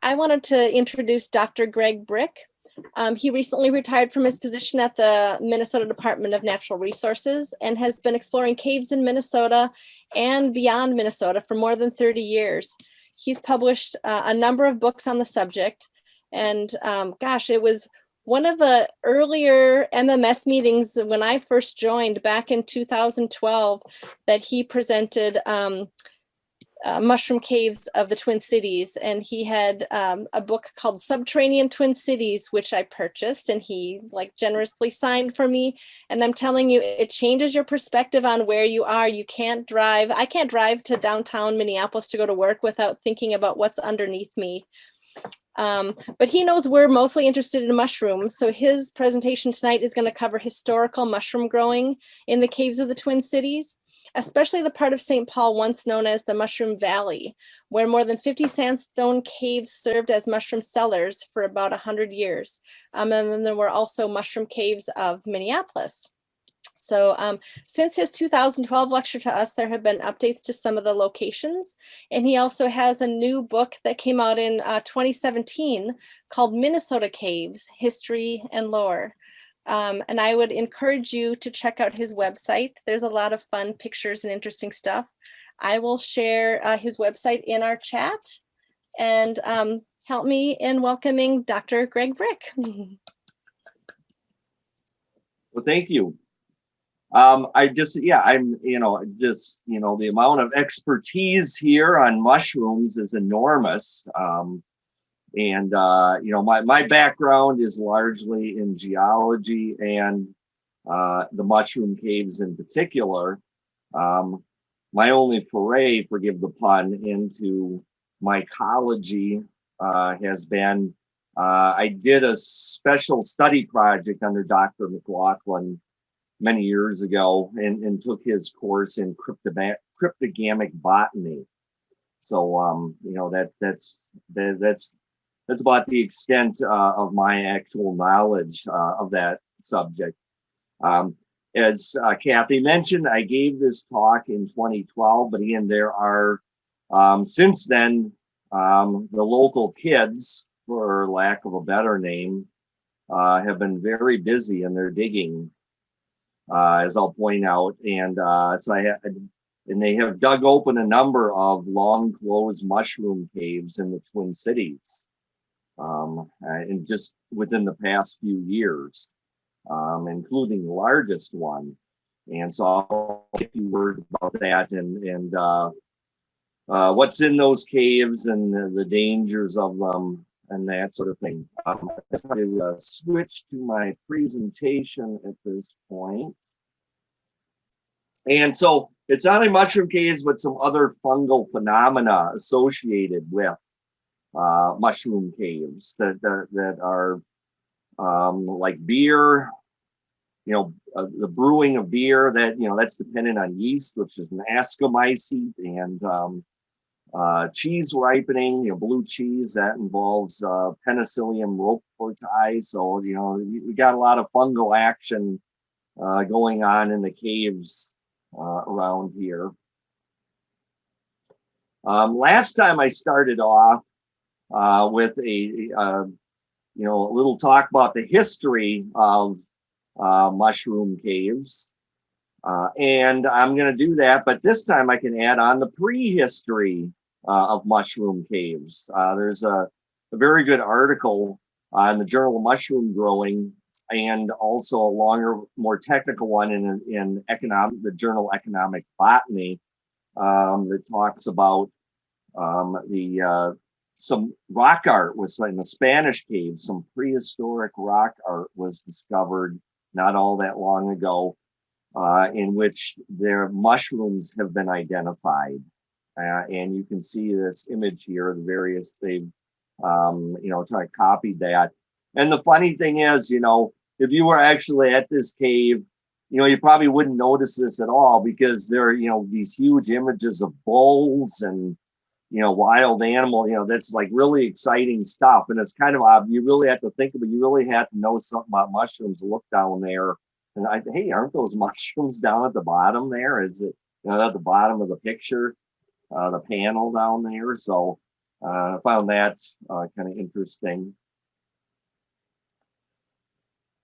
I wanted to introduce Dr. Greg Brick. He recently retired from his position at the Minnesota Department of Natural Resources and has been exploring caves in Minnesota and beyond Minnesota for more than 30 years. He's published a number of books on the subject, and gosh, it was one of the earlier MMS meetings when I first joined back in 2012 that he presented mushroom caves of the Twin Cities, and he had a book called Subterranean Twin Cities, which I purchased, and he like generously signed for me. And I'm telling you, it changes your perspective on where you are. You can't drive. I can't drive to downtown Minneapolis to go to work without thinking about what's underneath me. But he knows we're mostly interested in mushrooms. So his presentation tonight is going to cover historical mushroom growing in the caves of the Twin Cities, especially the part of St. Paul once known as the Mushroom Valley, where more than 50 sandstone caves served as mushroom cellars for about 100 years. And then there were also mushroom caves of Minneapolis. So since his 2012 lecture to us, there have been updates to some of the locations. And he also has a new book that came out in 2017 called Minnesota Caves, History and Lore. And I would encourage you to check out his website. There's a lot of fun pictures and interesting stuff. I will share his website in our chat, and help me in welcoming Dr. Greg Brick. Well, thank you. I'm, the amount of expertise here on mushrooms is enormous. My background is largely in geology and the mushroom caves in particular. My only foray, forgive the pun, into mycology has been, I did a special study project under Dr. McLaughlin many years ago and took his course in cryptogamic botany. So, that's about the extent of my actual knowledge of that subject. As Kathy mentioned, I gave this talk in 2012, but again, there are, since then, the local kids, for lack of a better name, have been very busy in their digging, as I'll point out. And and they have dug open a number of long closed mushroom caves in the Twin Cities. And just within the past few years, including the largest one. And so I'll say a few words about that and what's in those caves and the dangers of them and that sort of thing. I'm going to switch to my presentation at this point. And so it's not only mushroom caves, but some other fungal phenomena associated with mushroom caves that are like beer, the brewing of beer that's dependent on yeast, which is an ascomycete, and cheese ripening, blue cheese that involves Penicillium roqueforti. So we got a lot of fungal action going on in the caves around here. Last time I started off with a little talk about the history of mushroom caves. And I'm going to do that, but this time I can add on the prehistory of mushroom caves. There's a very good article in the Journal of Mushroom Growing, and also a longer, more technical one in the Journal Economic Botany that talks about some rock art was in the Spanish caves. Some prehistoric rock art was discovered not all that long ago, in which their mushrooms have been identified. And you can see this image here, the various, they've, try to copy that. And the funny thing is, if you were actually at this cave, you probably wouldn't notice this at all, because there are, these huge images of bulls and, wild animal, that's like really exciting stuff. And it's kind of odd. You really have to think of it. You really have to know something about mushrooms to look down there. And hey, aren't those mushrooms down at the bottom there? Is it, at the bottom of the picture, the panel down there? So I found that kind of interesting.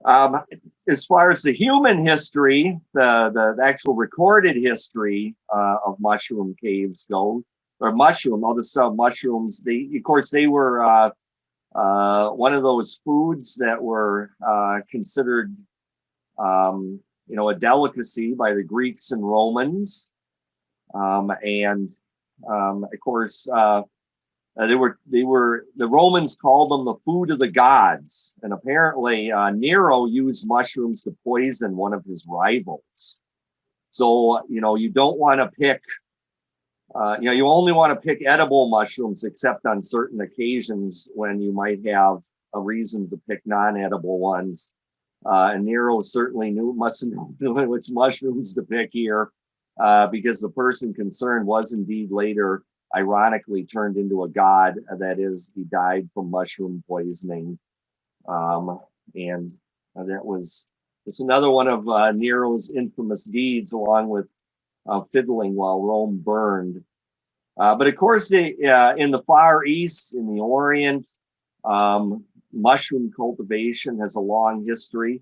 As far as the human history, the actual recorded history of mushroom caves go, or all the mushrooms, of course, they were one of those foods that were considered, a delicacy by the Greeks and Romans. And of course, the Romans called them the food of the gods, and apparently Nero used mushrooms to poison one of his rivals. So you don't want to pick, you only want to pick edible mushrooms except on certain occasions when you might have a reason to pick non-edible ones. And Nero certainly must have known which mushrooms to pick here, because the person concerned was indeed later ironically turned into a god. That is, he died from mushroom poisoning. And that was just another one of Nero's infamous deeds, along with fiddling while Rome burned. But of course, in the Far East, in the Orient, mushroom cultivation has a long history.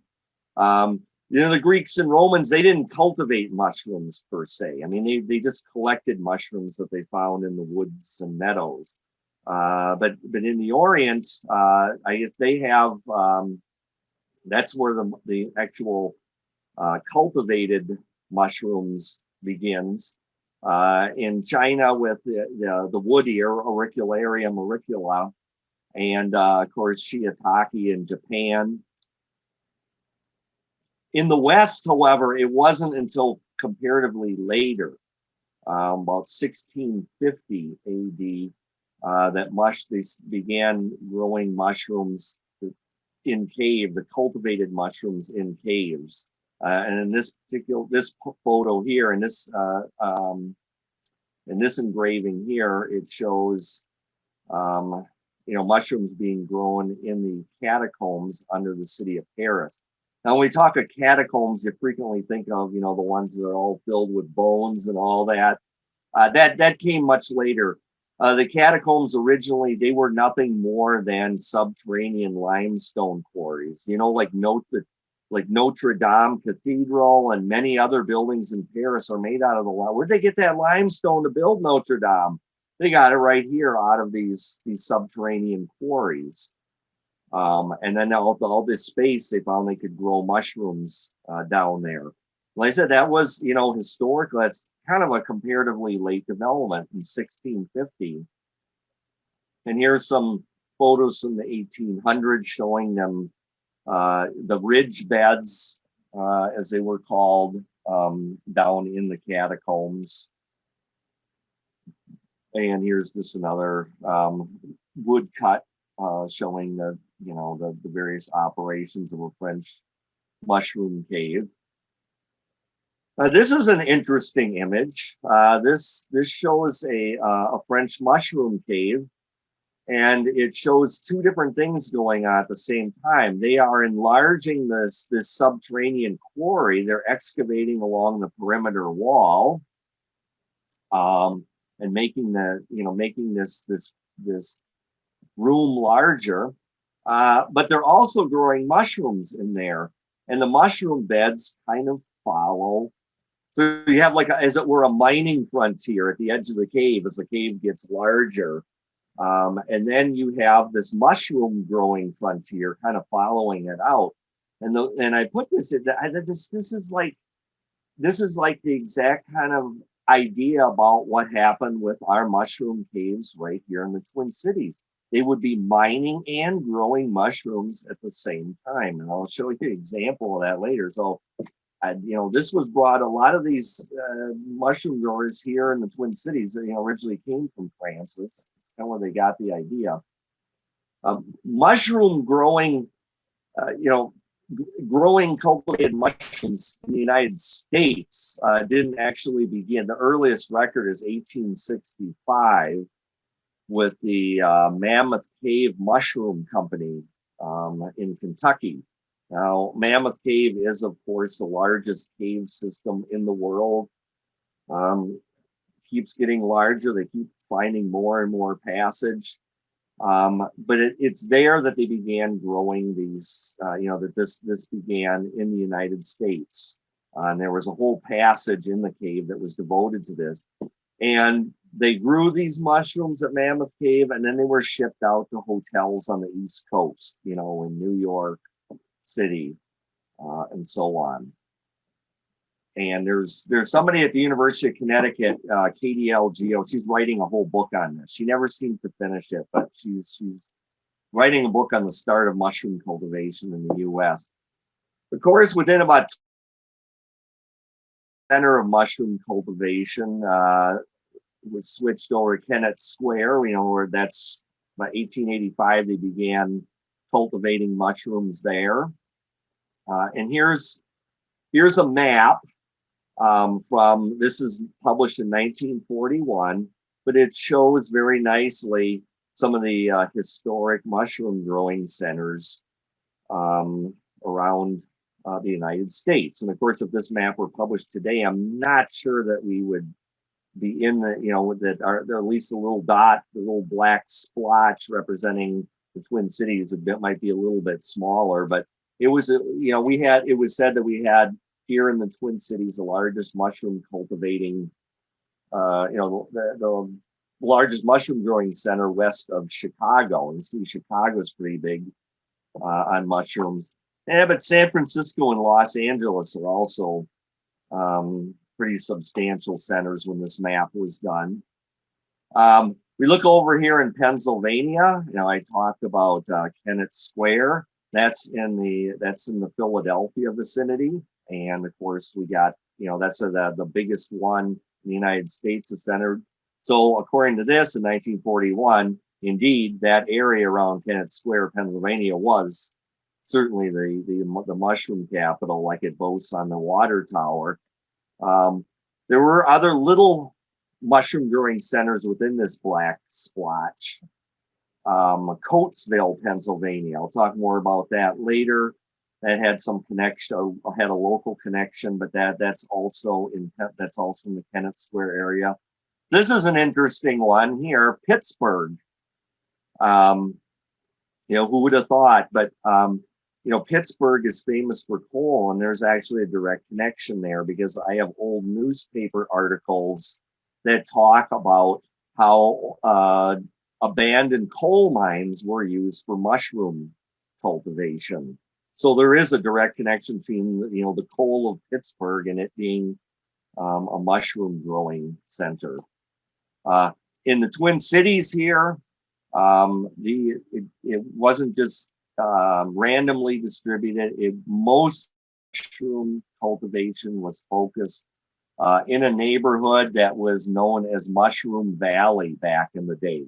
The Greeks and Romans, they didn't cultivate mushrooms per se. I mean, they just collected mushrooms that they found in the woods and meadows. But in the Orient, I guess they have, that's where the actual cultivated mushrooms begins. In China with the wood ear, Auricularia auricula, and of course shiitake in Japan. In the West, however, it wasn't until comparatively later, about 1650 AD, that they began growing mushrooms in the cultivated mushrooms in caves. And in this photo here, in this engraving here, it shows mushrooms being grown in the catacombs under the city of Paris. Now, when we talk of catacombs, you frequently think of, the ones that are all filled with bones and all that. That came much later. The catacombs originally, they were nothing more than subterranean limestone quarries. Like Notre Dame Cathedral and many other buildings in Paris are made out of where'd they get that limestone to build Notre Dame? They got it right here out of these subterranean quarries. And then all this space, they found they could grow mushrooms down there. Like I said, that was, historically, that's kind of a comparatively late development in 1650. And here's some photos from the 1800s showing them the ridge beds, as they were called, down in the catacombs. And here's just another woodcut showing the various operations of a French mushroom cave. This is an interesting image. This shows a French mushroom cave, and it shows two different things going on at the same time. They are enlarging this subterranean quarry. They're excavating along the perimeter wall, and making this room larger. But they're also growing mushrooms in there, and the mushroom beds kind of follow. So you have as it were, a mining frontier at the edge of the cave as the cave gets larger. And then you have this mushroom growing frontier kind of following it out. And I put this in, this is like the exact kind of idea about what happened with our mushroom caves right here in the Twin Cities. They would be mining and growing mushrooms at the same time. And I'll show you an example of that later. So, this was brought, a lot of these mushroom growers here in the Twin Cities, originally came from France. That's kind of where they got the idea. Mushroom growing, growing cultivated mushrooms in the United States didn't actually begin. The earliest record is 1865 with the Mammoth Cave Mushroom Company in Kentucky. Now, Mammoth Cave is, of course, the largest cave system in the world. keeps getting larger. They keep finding more and more passage. But it's there that they began growing these, that this began in the United States. And there was a whole passage in the cave that was devoted to this. And they grew these mushrooms at Mammoth Cave, and then they were shipped out to hotels on the East Coast, in New York City, and so on. And there's somebody at the University of Connecticut, Katie Geo. She's writing a whole book on this. She never seemed to finish it, but she's writing a book on the start of mushroom cultivation in the U.S. Of course, within about center of mushroom cultivation was switched over to Kennett Square. Where that's about 1885. They began cultivating mushrooms there. And here's a map. This is published in 1941, but it shows very nicely some of the historic mushroom growing centers around the United States. And of course, if this map were published today, I'm not sure that we would be in that are there, at least a little dot, the little black splotch representing the Twin Cities. It might be a little bit smaller, but it was, it was said that we had here in the Twin Cities the largest mushroom cultivating, the largest mushroom growing center west of Chicago. And see, Chicago's pretty big on mushrooms. Yeah, but San Francisco and Los Angeles are also pretty substantial centers when this map was done. We look over here in Pennsylvania. I talked about Kennett Square. That's in the Philadelphia vicinity. And of course, we got, that's the biggest one in the United States is centered. So according to this, in 1941, indeed, that area around Kennett Square, Pennsylvania, was certainly the mushroom capital, like it boasts on the water tower. There were other little mushroom growing centers within this black splotch. Coatesville, Pennsylvania. I'll talk more about that later. That had some connection, had a local connection, but that's also in the Kennett Square area. This is an interesting one here, Pittsburgh. Who would have thought? But Pittsburgh is famous for coal, and there's actually a direct connection there because I have old newspaper articles that talk about how abandoned coal mines were used for mushroom cultivation. So there is a direct connection between the coal of Pittsburgh and it being a mushroom growing center. In the Twin Cities here, it wasn't just randomly distributed. Most mushroom cultivation was focused in a neighborhood that was known as Mushroom Valley back in the day.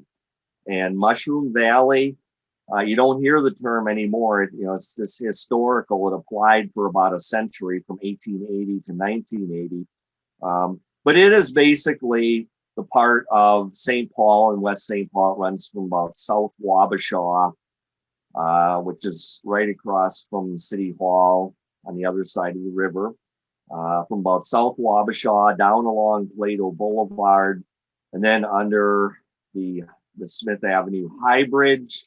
And Mushroom Valley, you don't hear the term anymore. It's just historical. It applied for about a century from 1880 to 1980. But it is basically the part of St. Paul and West St. Paul. It runs from about South Wabasha, which is right across from City Hall on the other side of the river, from about South Wabasha down along Plato Boulevard, and then under the Smith Avenue High Bridge,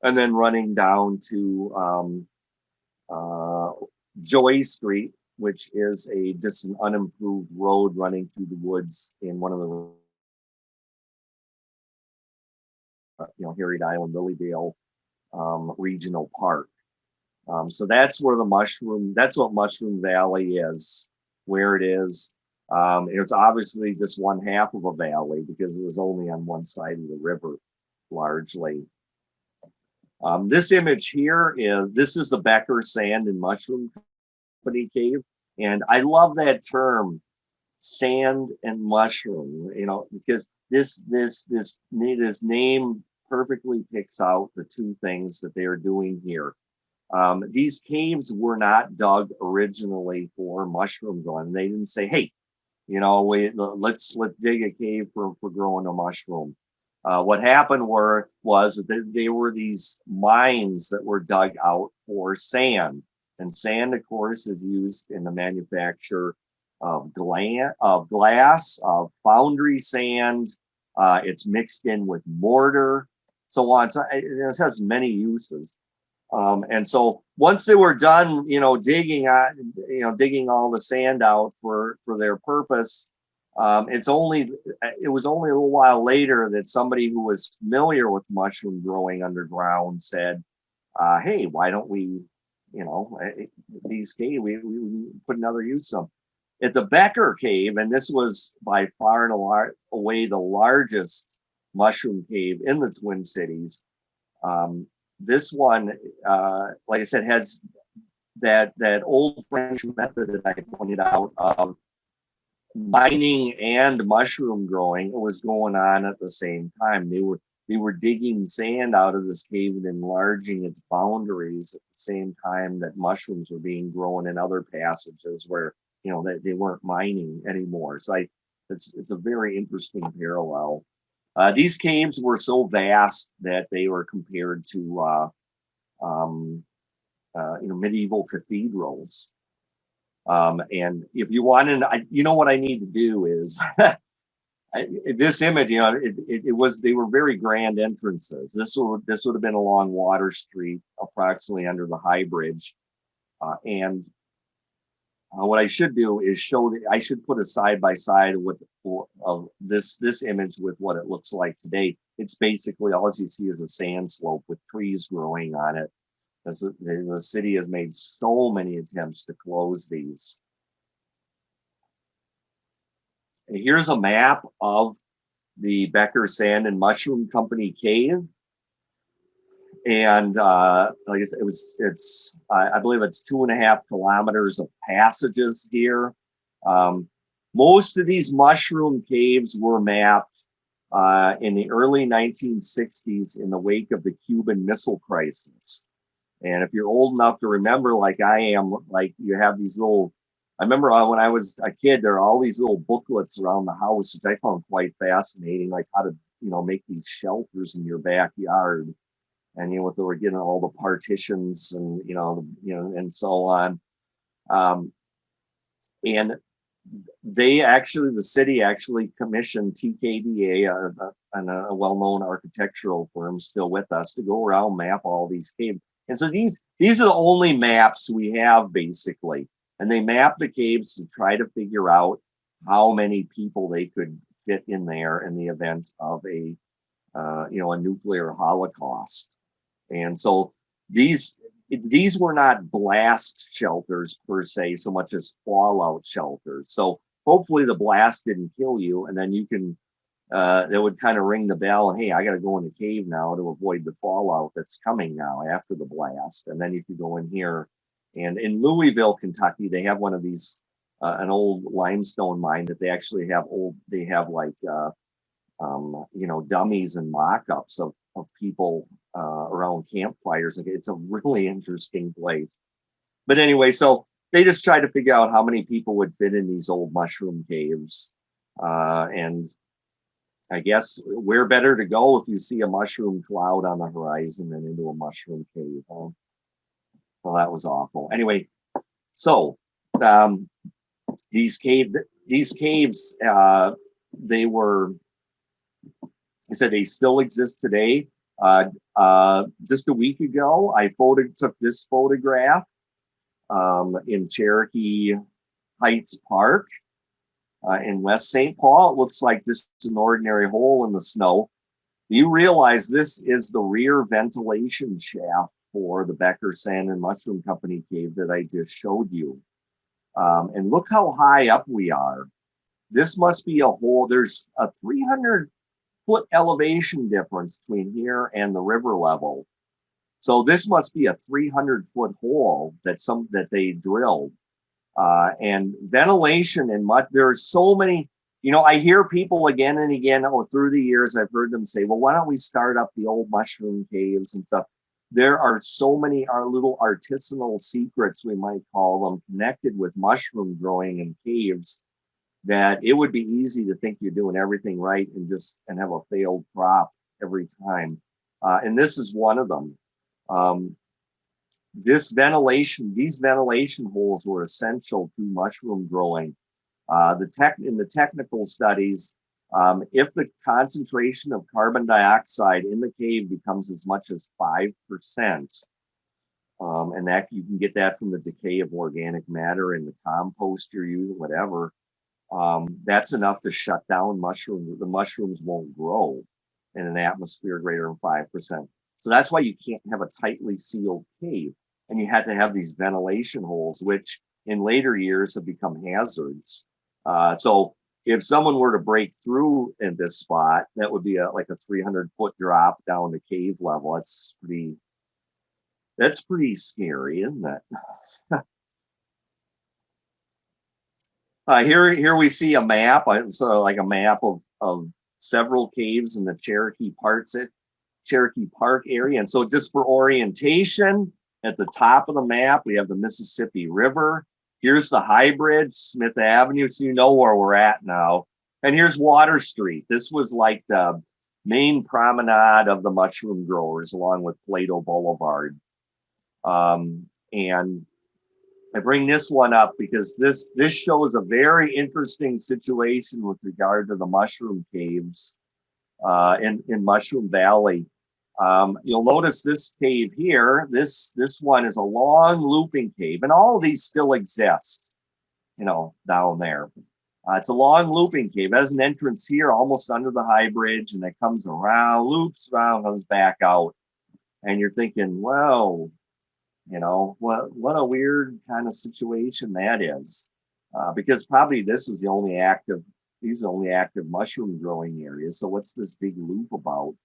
and then running down to Joy Street, which is just an unimproved road running through the woods in one of the Harriet Island, Lilydale Regional Park. So that's where that's what Mushroom Valley is, where it is. It's obviously just one half of a valley because it was only on one side of the river, largely. This image here this is the Becker Sand and Mushroom Company Cave. And I love that term, sand and mushroom, because this name perfectly picks out the two things that they are doing here. These caves were not dug originally for mushroom growing. They didn't say, hey, let's dig a cave for growing a mushroom. What happened was that they were these mines that were dug out for sand. And sand, of course, is used in the manufacture glass, of foundry sand. It's mixed in with mortar, so on. So it has many uses. And so once they were done, digging all the sand out for their purpose, it was only a little while later that somebody who was familiar with mushroom growing underground said, hey, why don't we, these caves, we put another use of them. At the Becker Cave, and this was by far and away the largest mushroom cave in the Twin Cities. This one, like I said, has that old French method that I pointed out of mining and mushroom growing was going on at the same time. They were digging sand out of this cave and enlarging its boundaries at the same time that mushrooms were being grown in other passages where they weren't mining anymore. So it's a very interesting parallel. These caves were so vast that they were compared to medieval cathedrals. And if you want to, what I need to do is this image, they were very grand entrances. This would have been along Water Street, approximately under the High Bridge. And what I should do is I should put a side by side of this image with what it looks like today. It's basically all you see is a sand slope with trees growing on it. The city has made so many attempts to close these. Here's a map of the Becker Sand and Mushroom Company cave. And like I said, I believe it's 2.5 kilometers of passages here. Most of these mushroom caves were mapped in the early 1960s in the wake of the Cuban Missile Crisis. And if you're old enough to remember, like I am, like you have these little, I remember when I was a kid, there are all these little booklets around the house, which I found quite fascinating, like how to, make these shelters in your backyard. And, they were getting all the partitions and, and so on. And the city actually commissioned TKDA, a well-known architectural firm still with us, to go around map all these caves. And so these are the only maps we have, basically. And they mapped the caves to try to figure out how many people they could fit in there in the event of a nuclear holocaust. And so these were not blast shelters per se, so much as fallout shelters. So hopefully the blast didn't kill you, and then you can, that would kind of ring the bell, and hey, I got to go in the cave now to avoid the fallout that's coming now after the blast. And then you could go in here. And in Louisville, Kentucky, they have one of these, an old limestone mine that they actually have dummies and mock-ups of people around campfires. It's a really interesting place. But anyway, so they just tried to figure out how many people would fit in these old mushroom caves. And I guess where better to go if you see a mushroom cloud on the horizon than into a mushroom cave. Huh? Well, that was awful. Anyway, so these caves, they were, I said they still exist today. Just a week ago, I took this photograph in Cherokee Heights Park in West St. Paul. It looks like this is an ordinary hole in the snow. You realize this is the rear ventilation shaft for the Becker Sand and Mushroom Company cave that I just showed you. And look how high up we are. This must be a hole. There's a 300-foot elevation difference between here and the river level. So this must be a 300-foot hole that they drilled. And ventilation and there's so many, I hear people again and again, through the years, I've heard them say, well, why don't we start up the old mushroom caves and stuff? There are so many little artisanal secrets, we might call them, connected with mushroom growing in caves, that it would be easy to think you're doing everything right and have a failed crop every time. And this is one of them. These ventilation holes were essential to mushroom growing. In the technical studies, if the concentration of carbon dioxide in the cave becomes as much as 5%, and that you can get that from the decay of organic matter in the compost you're using, whatever, that's enough to shut down mushrooms. The mushrooms won't grow in an atmosphere greater than 5%. So that's why you can't have a tightly sealed cave. And you had to have these ventilation holes, which in later years have become hazards. So if someone were to break through in this spot, that would be like a 300-foot drop down to cave level. That's pretty scary, isn't it? Here we see a map. So like a map of several caves in the Cherokee Park area. And so just for orientation, at the top of the map, we have the Mississippi River. Here's the High Bridge, Smith Avenue, so you know where we're at now. And here's Water Street. This was like the main promenade of the mushroom growers, along with Plato Boulevard. And I bring this one up because this shows a very interesting situation with regard to the mushroom caves in Mushroom Valley. You'll notice this cave here, this one is a long looping cave, and all of these still exist, down there. It's a long looping cave. It has an entrance here almost under the High Bridge, and it comes around, loops around, comes back out. And you're thinking, well, what a weird kind of situation that is. Because probably these are the only active mushroom growing areas. So what's this big loop about?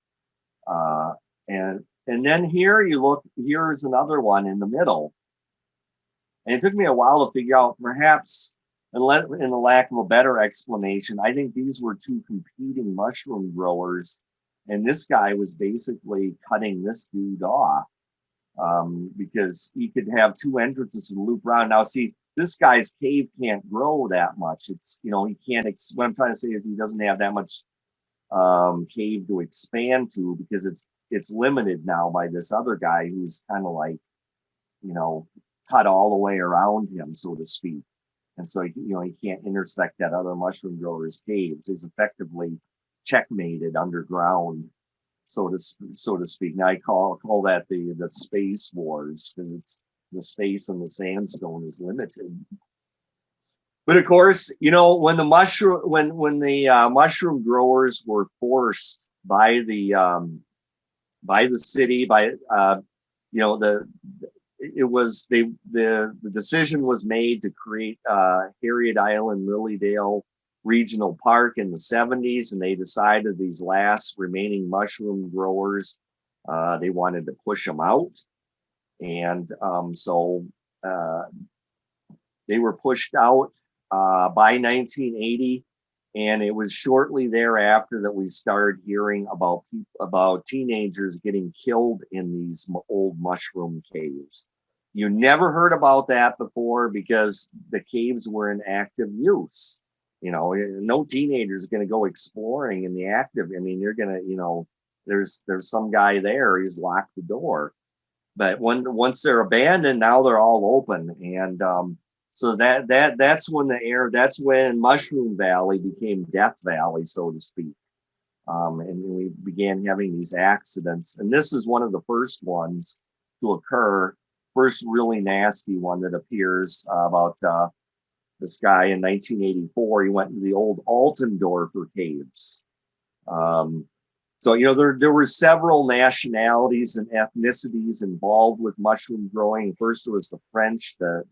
And then here's another one in the middle. And it took me a while to figure out, perhaps, in the lack of a better explanation, I think these were two competing mushroom growers. And this guy was basically cutting this dude off because he could have two entrances and loop around. Now, see, this guy's cave can't grow that much. It's, he can't, what I'm trying to say is he doesn't have that much cave to expand to, because it's limited now by this other guy who's kind of like, cut all the way around him, so to speak. And so, he can't intersect that other mushroom grower's caves. He's effectively checkmated underground, so to speak. Now I call that the space wars, because it's the space and the sandstone is limited. But of course, when the mushroom growers were forced by the city, the decision was made to create Harriet Island Lilydale Regional Park in the 70s, and they decided these last remaining mushroom growers, they wanted to push them out. And so they were pushed out by 1980, and it was shortly thereafter that we started hearing about teenagers getting killed in these old mushroom caves. You never heard about that before because the caves were in active use. No teenager is going to go exploring in the active. I mean, you're going to, there's some guy there, he's locked the door. But once they're abandoned, now they're all open. And so that's when Mushroom Valley became Death Valley, so to speak. And we began having these accidents. And this is one of the first ones to occur, first really nasty one that appears about this guy in 1984. He went to the old Altendorfer caves. So, there were several nationalities and ethnicities involved with mushroom growing. First, there was the French, the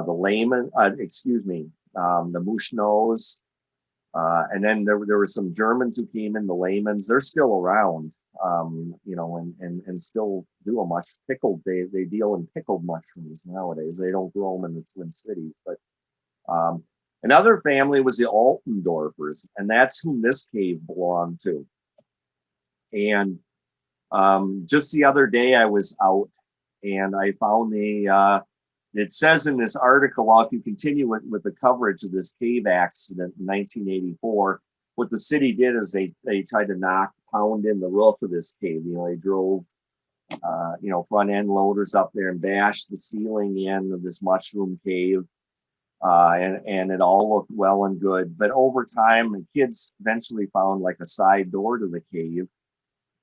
layman, the Mouchenots. And then there were some Germans who came in, the Laymans. They're still around, and still do a much pickled. They deal in pickled mushrooms nowadays. They don't grow them in the Twin Cities. But another family was the Altendorfers, and that's whom this cave belonged to. And just the other day I was out and I found it says in this article, if you continue with the coverage of this cave accident in 1984, what the city did is they tried to pound in the roof of this cave. They drove, front end loaders up there and bashed the ceiling in of this mushroom cave. and it all looked well and good. But over time, the kids eventually found like a side door to the cave,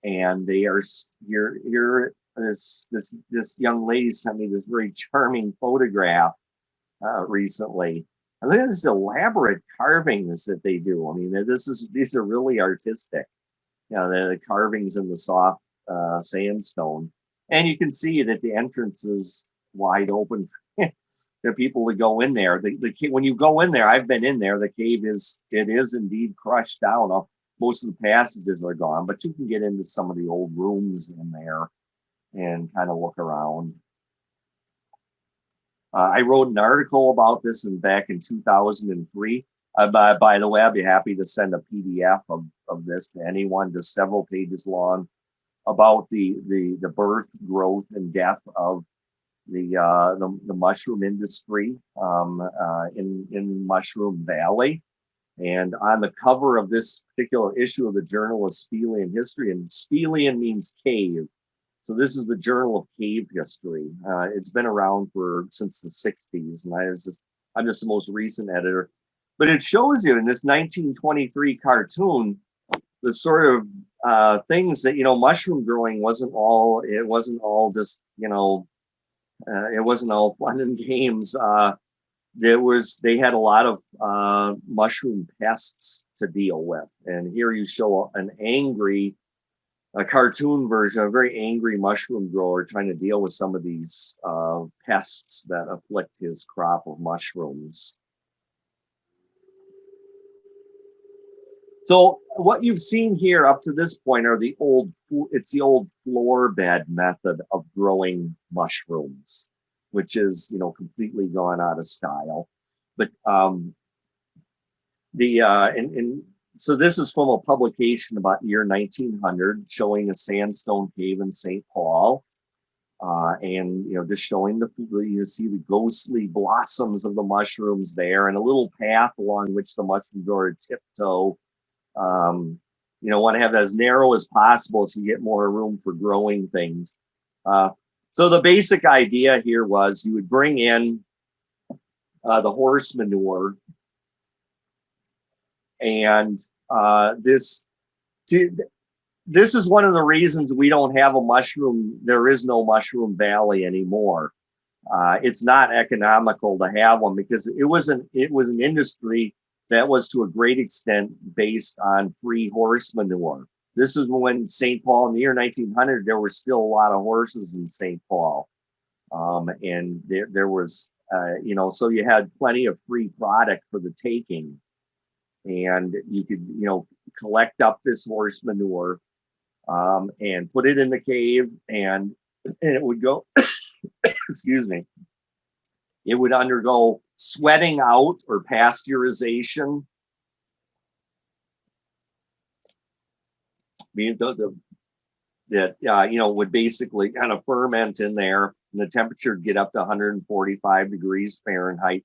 and they are here. This young lady sent me this very charming photograph recently. And look at this elaborate carvings that they do. I mean, these are really artistic. You know, the carvings in the soft sandstone, and you can see that the entrance is wide open for people to go in there. When you go in there, I've been in there. The cave is indeed crushed down. Most of the passages are gone, but you can get into some of the old rooms in there and kind of look around. I wrote an article about this back in 2003. By the way, I'd be happy to send a PDF of this to anyone, just several pages long, about the birth, growth, and death of the mushroom industry in Mushroom Valley. And on the cover of this particular issue of the Journal of Spelean History, and Spelean means cave. So this is the Journal of Cave History. It's been around since the 60s, and I'm just the most recent editor. But it shows you in this 1923 cartoon the sort of things that, mushroom growing wasn't all just, it wasn't all fun and games. They had a lot of mushroom pests to deal with. And here you show a cartoon version, a very angry mushroom grower trying to deal with some of these pests that afflict his crop of mushrooms. So what you've seen here up to this point are the old floor bed method of growing mushrooms, which is, completely gone out of style. But so this is from a publication about year 1900 showing a sandstone cave in St. Paul. And, just showing you see the ghostly blossoms of the mushrooms there, and a little path along which the mushroom grower tiptoe. Want to have it as narrow as possible so you get more room for growing things. So the basic idea here was you would bring in the horse manure, and this is one of the reasons we don't have there is no Mushroom Valley anymore. It's not economical to have one because it was an industry that was to a great extent based on free horse manure. This is when St. Paul, in the year 1900, there were still a lot of horses in St. Paul. And there was, so you had plenty of free product for the taking. And you could, collect up this horse manure and put it in the cave, and it would go, excuse me, it would undergo sweating out or pasteurization. That would basically kind of ferment in there, and the temperature would get up to 145 degrees Fahrenheit.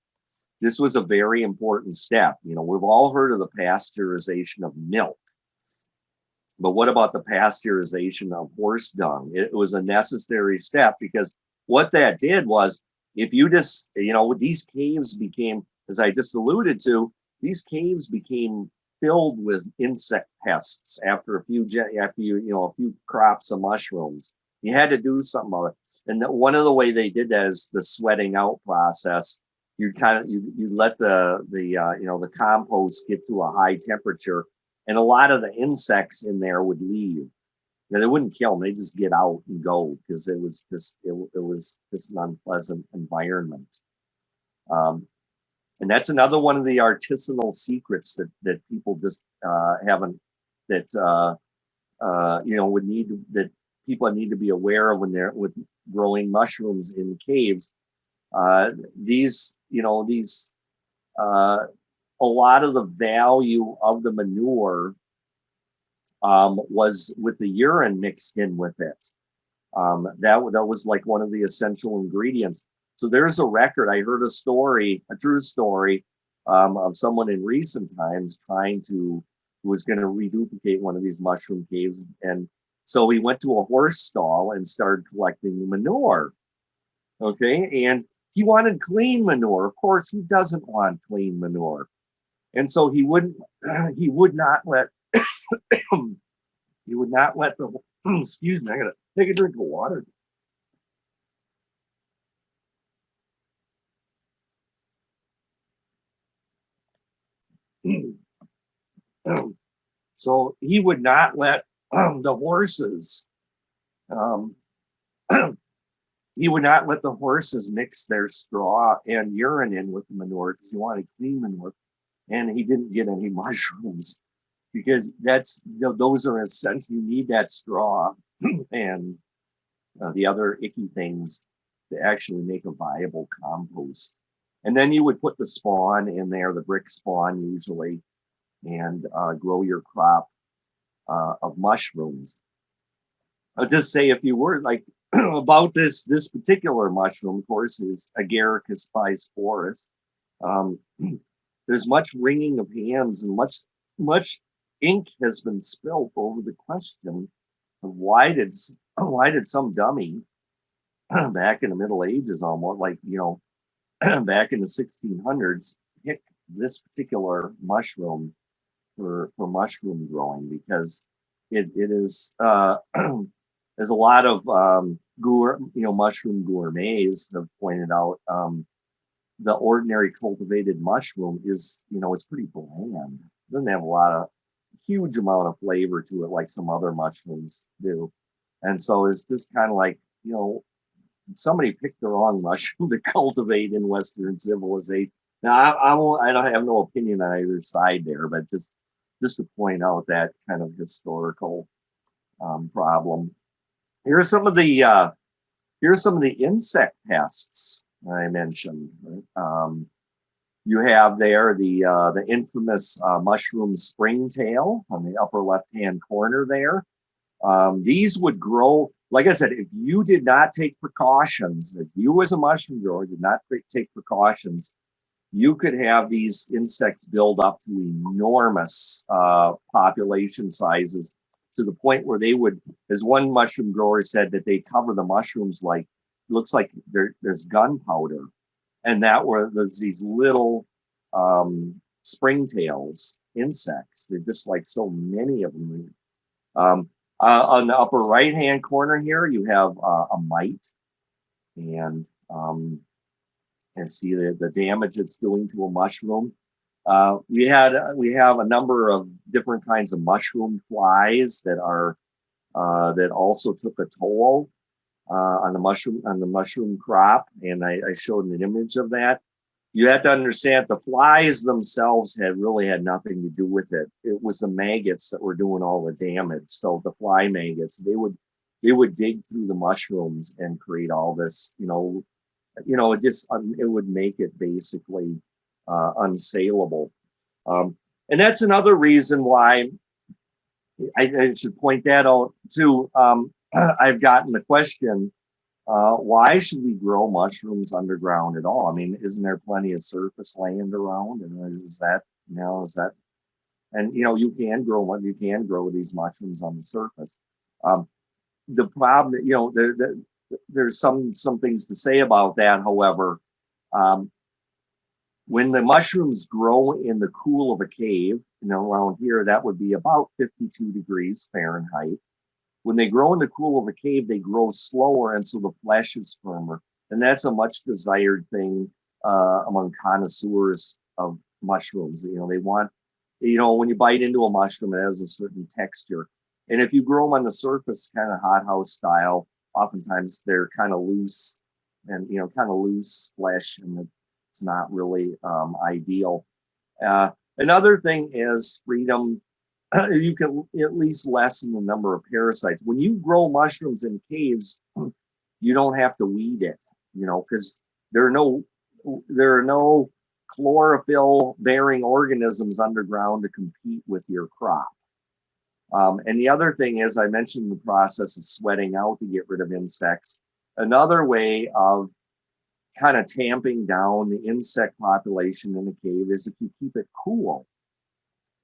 This was a very important step. We've all heard of the pasteurization of milk, but what about the pasteurization of horse dung? It was a necessary step because what that did was, if you just, these caves became, as I just alluded to, these caves became filled with insect pests after a few crops of mushrooms. You had to do something about it. And one of the way they did that is the sweating out process. You'd let the compost get to a high temperature, and a lot of the insects in there would leave. Now, they wouldn't kill them; they just get out and go because it was just an unpleasant environment. And that's another one of the artisanal secrets that people just haven't, that people need to be aware of when they're growing mushrooms in caves. A lot of the value of the manure was with the urine mixed in with it. That was like one of the essential ingredients. So there's a record. I heard a true story of someone in recent times who was going to reduplicate one of these mushroom caves. And so he went to a horse stall and started collecting the manure. Okay. And he wanted clean manure. Of course, who doesn't want clean manure? And so he would not let he would not let the excuse me, I gotta take a drink of water. So he would not let the horses um, he would not let the horses mix their straw and urine in with the manure because he wanted clean manure, and he didn't get any mushrooms because those are essential. You need that straw and the other icky things to actually make a viable compost. And then you would put the spawn in there, the brick spawn usually, and grow your crop of mushrooms. I'll just say a few words like about this particular mushroom, of course, is Agaricus bisporus. Um, there's much wringing of hands and much ink has been spilt over the question of why did some dummy back in the Middle Ages, almost like back in the 1600s, pick this particular mushroom for mushroom growing because it is there's a lot of mushroom gourmets have pointed out the ordinary cultivated mushroom is it's pretty bland. It doesn't have a huge amount of flavor to it like some other mushrooms do, and so it's just kind of like somebody picked the wrong mushroom to cultivate in Western civilization. Now I don't have no opinion on either side there, but just to point out that kind of historical problem. Here's some of the insect pests I mentioned. Right? You have there the infamous mushroom springtail on the upper left-hand corner there. These would grow, like I said, if you did not take precautions, if you as a mushroom grower did not take precautions, you could have these insects build up to enormous population sizes to the point where they would, as one mushroom grower said, that they cover the mushrooms like, looks like there's gunpowder. And there's these little springtails insects. They're just like so many of them. On the upper right-hand corner here, you have a mite, and see the damage it's doing to a mushroom. We have a number of different kinds of mushroom flies that also took a toll on the mushroom crop, and I showed an image of that. You have to understand the flies themselves really had nothing to do with it. It was the maggots that were doing all the damage. So the fly maggots, they would dig through the mushrooms and create all this, it would make it basically unsaleable. And that's another reason why I should point that out too. I've gotten the question, why should we grow mushrooms underground at all? I mean, isn't there plenty of surface land around? And is that, and you can grow these mushrooms on the surface. The problem, there's some things to say about that. However, when the mushrooms grow in the cool of a cave, around here, that would be about 52 degrees Fahrenheit. When they grow in the cool of a cave, they grow slower, and so the flesh is firmer. And that's a much desired thing among connoisseurs of mushrooms. They want, when you bite into a mushroom, it has a certain texture. And if you grow them on the surface, kind of hothouse style, oftentimes they're kind of loose and, kind of loose flesh, and it's not really ideal. Another thing is freedom. You can at least lessen the number of parasites. When you grow mushrooms in caves, you don't have to weed it, because there are no chlorophyll bearing organisms underground to compete with your crop. And the other thing is, I mentioned the process of sweating out to get rid of insects. Another way of kind of tamping down the insect population in the cave is if you keep it cool.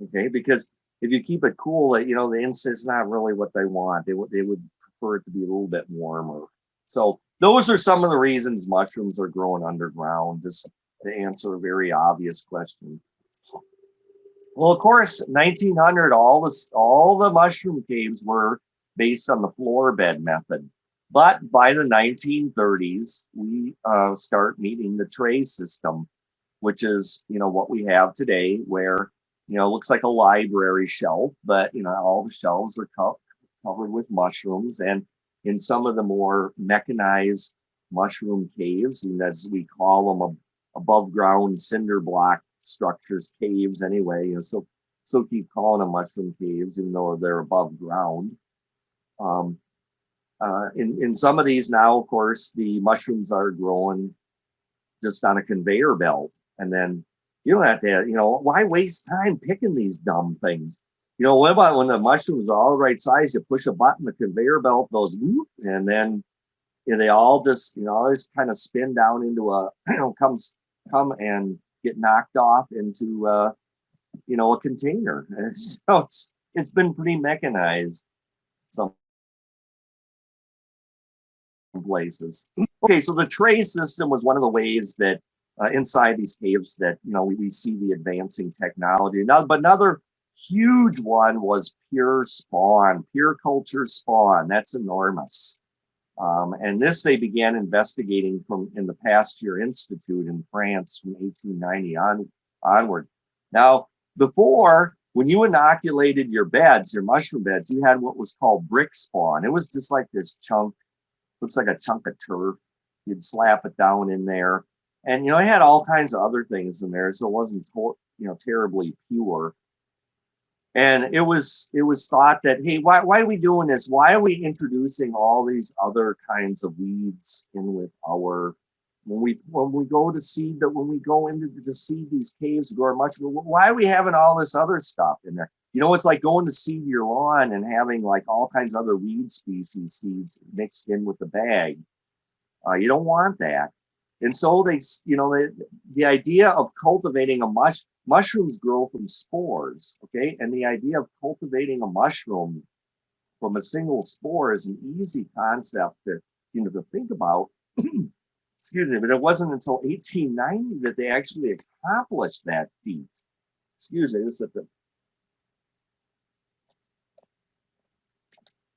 Okay, because if you keep it cool, the insect's not really what they want. They would prefer it to be a little bit warmer. So those are some of the reasons mushrooms are growing underground, just to answer a very obvious question. Well, of course, 1900, all the mushroom caves were based on the floor bed method. But by the 1930s, we start meeting the tray system, which is, what we have today, where, it looks like a library shelf, but, all the shelves are covered with mushrooms. And in some of the more mechanized mushroom caves, and as we call them, above ground cinder block structures, caves anyway, so keep calling them mushroom caves, even though they're above ground. In some of these now, of course, the mushrooms are growing just on a conveyor belt. And then you don't have to, why waste time picking these dumb things? What about when the mushrooms are all the right size? You push a button, the conveyor belt goes whoop, and then they all just, always kind of spin down into a, come and get knocked off into, a container. And so it's been pretty mechanized some places. Okay, so the tray system was one of the ways that inside these caves that, we see the advancing technology. Now, but another huge one was pure spawn, pure culture spawn. That's enormous. And this they began investigating in the Pasteur Institute in France from 1890 onward. Now, before, when you inoculated your beds, your mushroom beds, you had what was called brick spawn. It was just like this chunk, looks like a chunk of turf. You'd slap it down in there. And, it had all kinds of other things in there, so it wasn't, terribly pure. And it was thought that, hey, why are we doing this? Why are we introducing all these other kinds of weeds in with our, when we go to seed, that when we go into to seed these caves, grow much, why are we having all this other stuff in there? It's like going to seed your lawn and having like all kinds of other weed species seeds mixed in with the bag. You don't want that. And so the idea of cultivating mushrooms grow from spores, okay? And the idea of cultivating a mushroom from a single spore is an easy concept to think about. Excuse me, but it wasn't until 1890 that they actually accomplished that feat. Excuse me, this is the.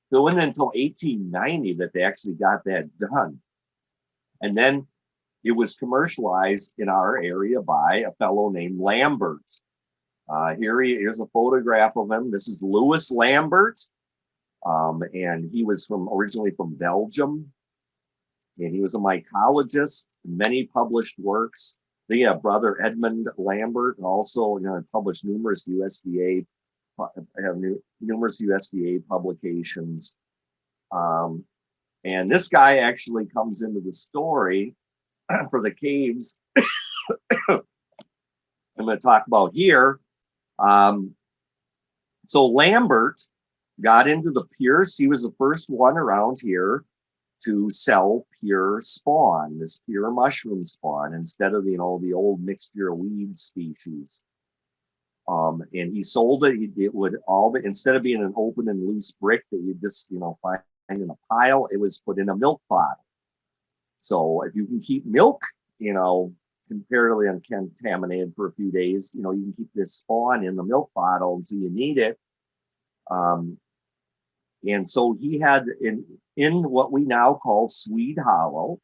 It wasn't until 1890 that they actually got that done. And then it was commercialized in our area by a fellow named Lambert. Here's a photograph of him. This is Louis Lambert. And he was originally from Belgium. And he was a mycologist, many published works. They have brother Edmund Lambert, and also published numerous USDA publications. And this guy actually comes into the story for the caves I'm going to talk about here. So Lambert got into the pure, he was the first one around here to sell pure spawn, this pure mushroom spawn, instead of the old mixture of weed species. And he sold it. It would instead of being an open and loose brick that you just find in a pile, it was put in a milk bottle. So if you can keep milk, comparatively uncontaminated for a few days, you can keep this spawn in the milk bottle until you need it. And so he had in what we now call Swede Hollow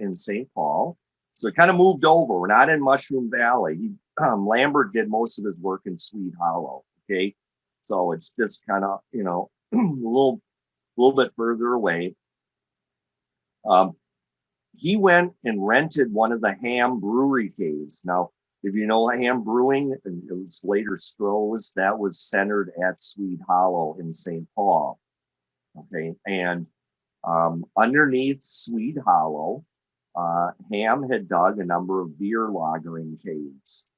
in St. Paul. So it kind of moved over. We're not in Mushroom Valley. Lambert did most of his work in Swede Hollow. Okay. So it's just kind of, a little bit further away. He went and rented one of the Ham Brewery caves. Now, if you know Ham Brewing, it was later Stroh's, that was centered at Swede Hollow in St. Paul. Okay, and underneath Swede Hollow, Ham had dug a number of beer lagering caves.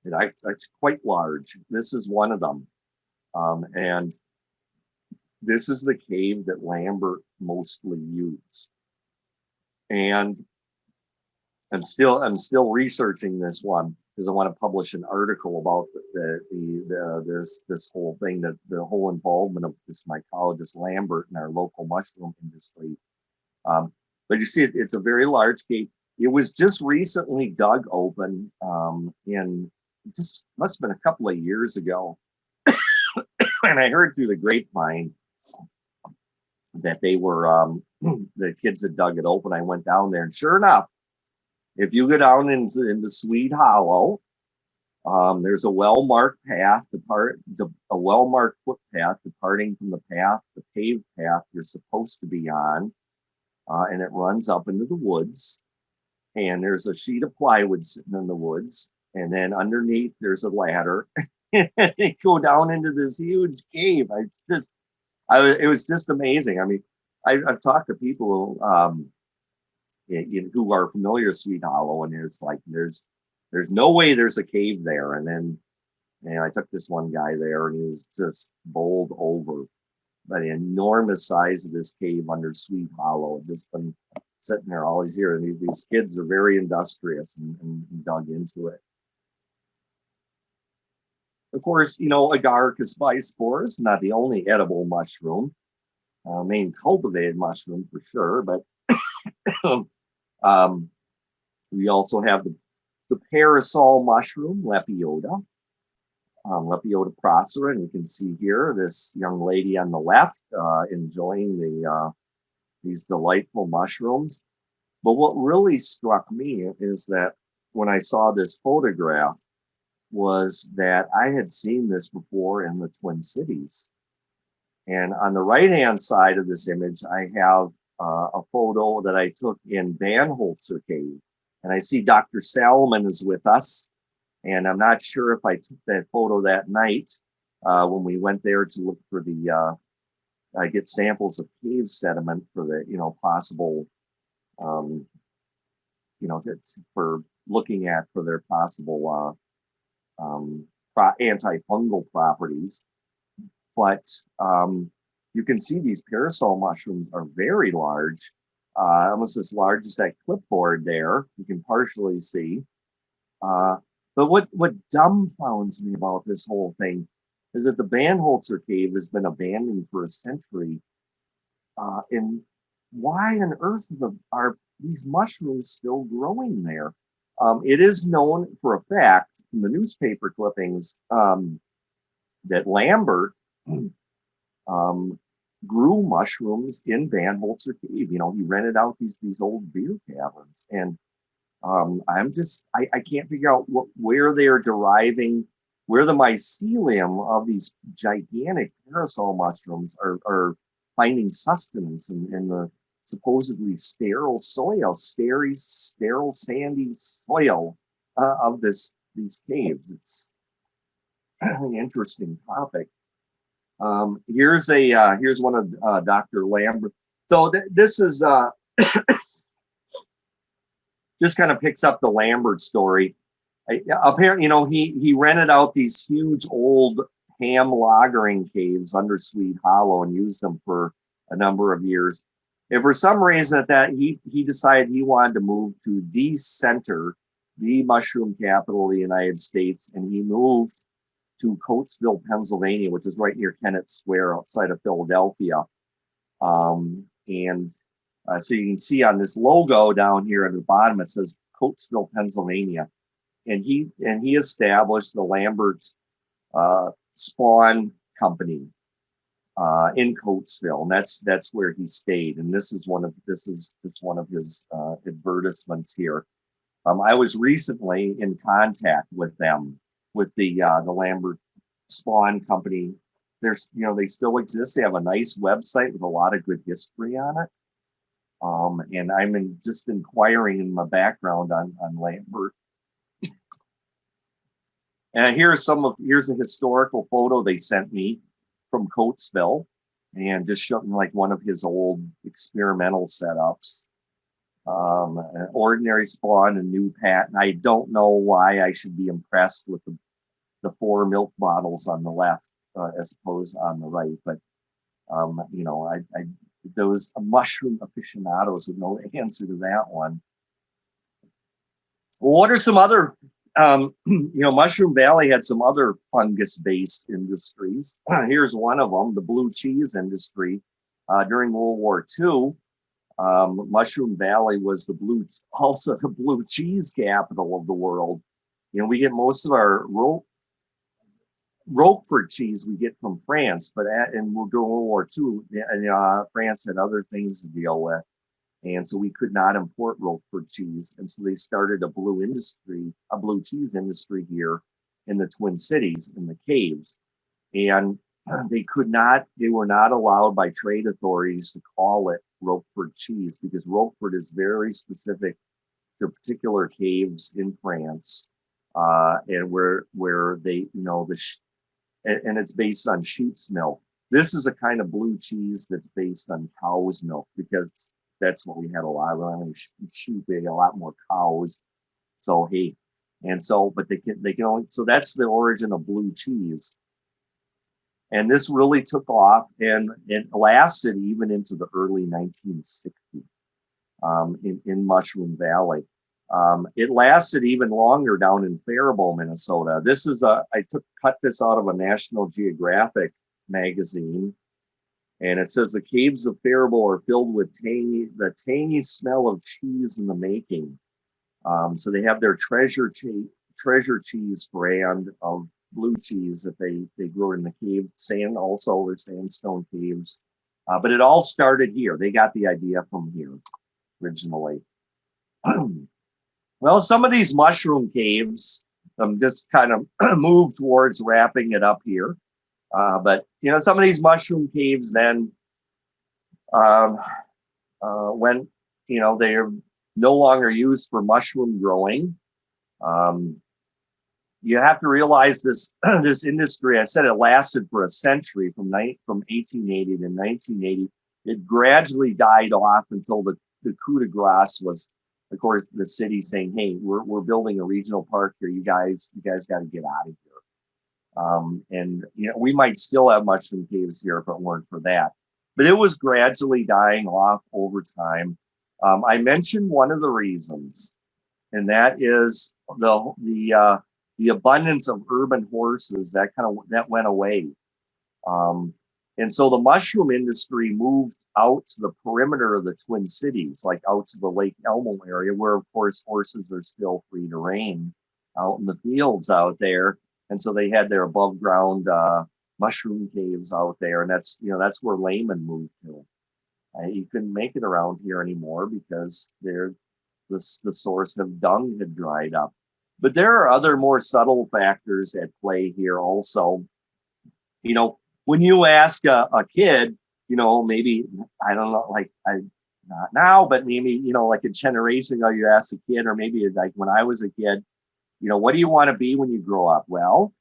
That's quite large. This is one of them. And this is the cave that Lambert mostly used. And I'm still researching this one because I want to publish an article about this whole thing, that the whole involvement of this mycologist Lambert in our local mushroom industry. But you see, it's a very large cave. It was just recently dug open in just must have been a couple of years ago. And I heard through the grapevine that they were the kids had dug it open. I went down there, and sure enough, if you go down into Swede Hollow, there's a well-marked path, a well-marked footpath departing from the paved path you're supposed to be on, and it runs up into the woods. And there's a sheet of plywood sitting in the woods, and then underneath there's a ladder. And they go down into this huge cave. It was just amazing. I mean, I've talked to people who are familiar with Sweet Hollow, and it's like there's no way there's a cave there. And then I took this one guy there, and he was just bowled over by the enormous size of this cave under Sweet Hollow. It's just been sitting there all these years, and these kids are very industrious and dug into it. Of course, Agaricus bispora is not the only edible mushroom, main cultivated mushroom for sure, but we also have the parasol mushroom, Lepiota, Lepiota procera, and you can see here this young lady on the left enjoying these delightful mushrooms. But what really struck me is that when I saw this photograph was that I had seen this before in the Twin Cities. And on the right-hand side of this image, I have a photo that I took in Banholzer Cave. And I see Dr. Salomon is with us. And I'm not sure if I took that photo that night when we went there to look for get samples of cave sediment for the, possible, for looking at for their possible antifungal properties. But you can see these parasol mushrooms are very large, almost as large as that clipboard there. You can partially see. But what dumbfounds me about this whole thing is that the Banholzer Cave has been abandoned for a century. And why on earth are these mushrooms still growing there? It is known for a fact from the newspaper clippings that Lambert grew mushrooms in Banholzer Cave. He rented out these old beer caverns, and I can't figure out where they're deriving, where the mycelium of these gigantic parasol mushrooms are finding sustenance in the supposedly sterile soil, sterile sandy soil of these caves. It's an interesting topic. Here's one of Dr. Lambert. So this is this kind of picks up the Lambert story. Apparently, he rented out these huge old ham lagering caves under Swede Hollow and used them for a number of years. And for some reason he decided he wanted to move to the center, the mushroom capital of the United States, and he moved to Coatesville, Pennsylvania, which is right near Kennett Square outside of Philadelphia. So you can see on this logo down here at the bottom, it says Coatesville, Pennsylvania. And he established the Lambert Spawn Company in Coatesville, and that's where he stayed. And this is one of his advertisements here. I was recently in contact with them, with the Lambert Spawn Company. They still exist. They have a nice website with a lot of good history on it. And I'm just inquiring in my background on Lambert. And here's a historical photo they sent me from Coatesville, and just showing like one of his old experimental setups. An ordinary spawn and new patent. I don't know why I should be impressed with the 4 milk bottles on the left as opposed on the right, but those mushroom aficionados would know the answer to that one. Well, what are some other, Mushroom Valley had some other fungus-based industries. Here's one of them, the blue cheese industry. During World War II, Mushroom Valley was also the blue cheese capital of the world. You know, we get most of our Roquefort cheese we get from France, but and we'll go World War II, and France had other things to deal with, and so we could not import Roquefort cheese, and so they started a blue cheese industry here in the Twin Cities in the caves, and they were not allowed by trade authorities to call it Roquefort cheese because Roquefort is very specific to particular caves in France, and where they, and it's based on sheep's milk. This is a kind of blue cheese that's based on cow's milk because that's what we had a lot of. I mean, sheep, we had a lot more cows. So hey, and so, but they can only, so that's the origin of blue cheese. And this really took off, and it lasted even into the early 1960s in Mushroom Valley. It lasted even longer down in Faribault, Minnesota. I cut this out of a National Geographic magazine, and it says the caves of Faribault are filled with the tangy smell of cheese in the making. So they have their treasure cheese brand of blue cheese that they grow in the cave, also their sandstone caves. But it all started here. They got the idea from here originally. Well, some of these mushroom caves, just kind of move towards wrapping it up here. But some of these mushroom caves then, when they're no longer used for mushroom growing. You have to realize this this industry. I said it lasted for a century from 1880 to 1980. It gradually died off until the coup de grace was, of course, the city saying, "Hey, we're building a regional park here. You guys got to get out of here." And we might still have mushroom caves here if it weren't for that. But it was gradually dying off over time. I mentioned one of the reasons, and that is the abundance of urban horses that went away. And so the mushroom industry moved out to the perimeter of the Twin Cities, like out to the Lake Elmo area, where of course horses are still free to range out in the fields out there. And so they had their above ground mushroom caves out there, and that's where laymen moved to. You couldn't make it around here anymore because the source of dung had dried up. But there are other more subtle factors at play here also. When you ask a kid, maybe, I don't know, like not now, but maybe, like a generation ago, you ask a kid, or maybe like when I was a kid, what do you want to be when you grow up? Well,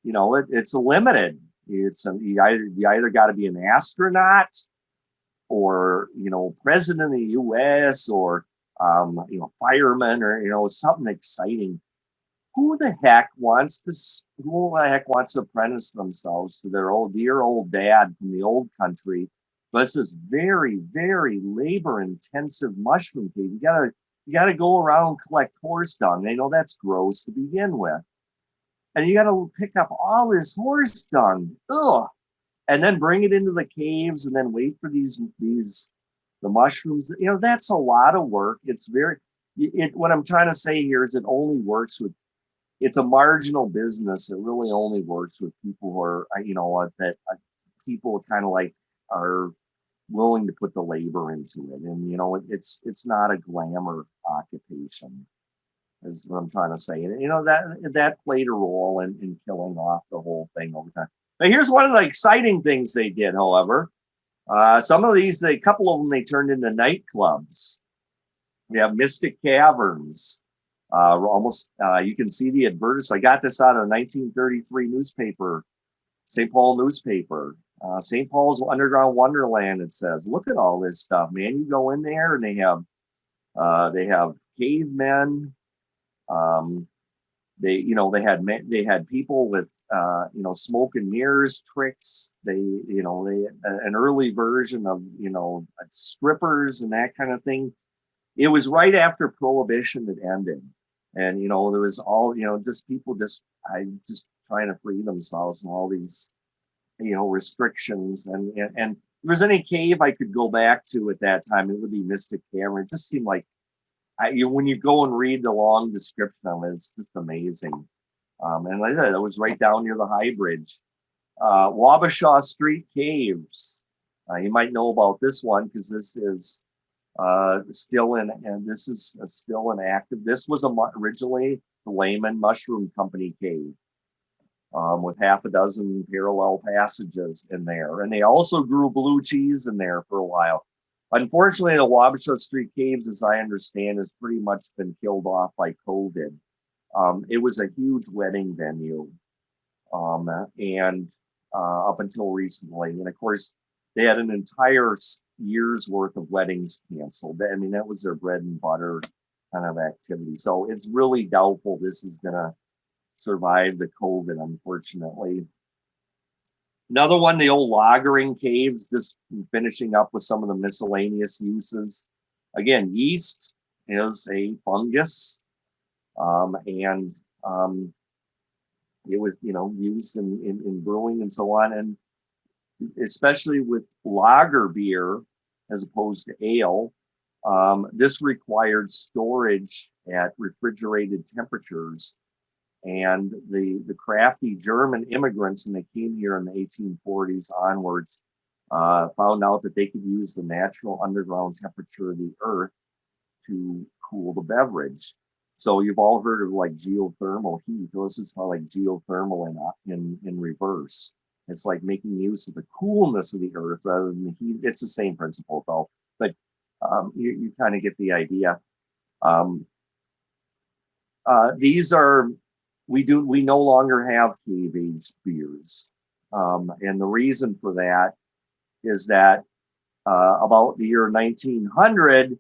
it's limited. You either got to be an astronaut or, president of the US or, fireman or, something exciting. Who the heck wants to apprentice themselves to their dear old dad from the old country? This is very, very labor intensive mushroom cave. You gotta go around and collect horse dung. They know that's gross to begin with. And you gotta pick up all this horse dung. Ugh. And then bring it into the caves and then wait for the mushrooms. That's a lot of work. What I'm trying to say here is it only works with, it's a marginal business. It really only works with people who are, people kind of like are willing to put the labor into it. And, it's not a glamour occupation is what I'm trying to say. And, that played a role in killing off the whole thing over time. Now, here's one of the exciting things they did, however. Some of these, a couple of them, they turned into nightclubs. We have Mystic Caverns. You can see the advertisement. I got this out of a 1933 newspaper, St. Paul newspaper. St. Paul's Underground Wonderland, it says. Look at all this stuff, man. You go in there and they have cavemen. They had people with smoke and mirrors tricks. They an early version of strippers and that kind of thing. It was right after Prohibition had ended, and there was all just people just trying to free themselves from all these restrictions, and was any cave I could go back to at that time, it would be Mystic Cavern. It just seemed like when you go and read the long description of it, it's just amazing. And like I said, it was right down near the High Bridge. Wabasha Street Caves. You might know about this one because this is still in, and this is still an active. This was originally the Lehman Mushroom Company cave, with half a dozen parallel passages in there, and they also grew blue cheese in there for a while. Unfortunately, the Wabasha Street Caves, as I understand, has pretty much been killed off by COVID. It was a huge wedding venue, and up until recently, and of course, they had an entire year's worth of weddings canceled. I mean, that was their bread and butter kind of activity. So it's really doubtful this is going to survive the COVID, unfortunately. Another one, the old lagering caves, just finishing up with some of the miscellaneous uses. Again, yeast is a fungus, and it was, used in brewing and so on. And especially with lager beer as opposed to ale, this required storage at refrigerated temperatures. And the crafty German immigrants, when they came here in the 1840s onwards, found out that they could use the natural underground temperature of the earth to cool the beverage. So you've all heard of like geothermal heat. Well, this is how like geothermal in reverse. It's like making use of the coolness of the earth rather than the heat. It's the same principle though, but you kind of get the idea. These are, we no longer have cave aged beers. And the reason for that is that about the year 1900,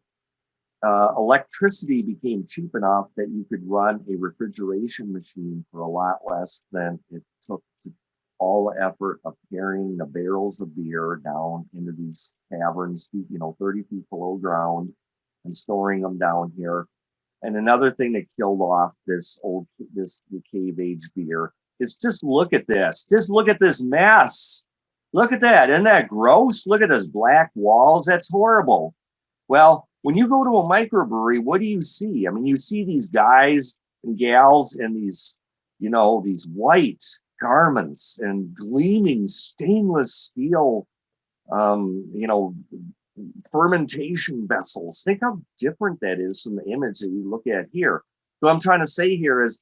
electricity became cheap enough that you could run a refrigeration machine for a lot less than it took to all the effort of carrying the barrels of beer down into these caverns, 30 feet below ground, and storing them down here. And another thing that killed off the cave age beer is just look at this. Just look at this mess. Look at that. Isn't that gross? Look at those black walls. That's horrible. Well, when you go to a microbrewery, what do you see? I mean, you see these guys and gals in these, these white garments and gleaming stainless steel, fermentation vessels. Think how different that is from the image that you look at here. So what I'm trying to say here is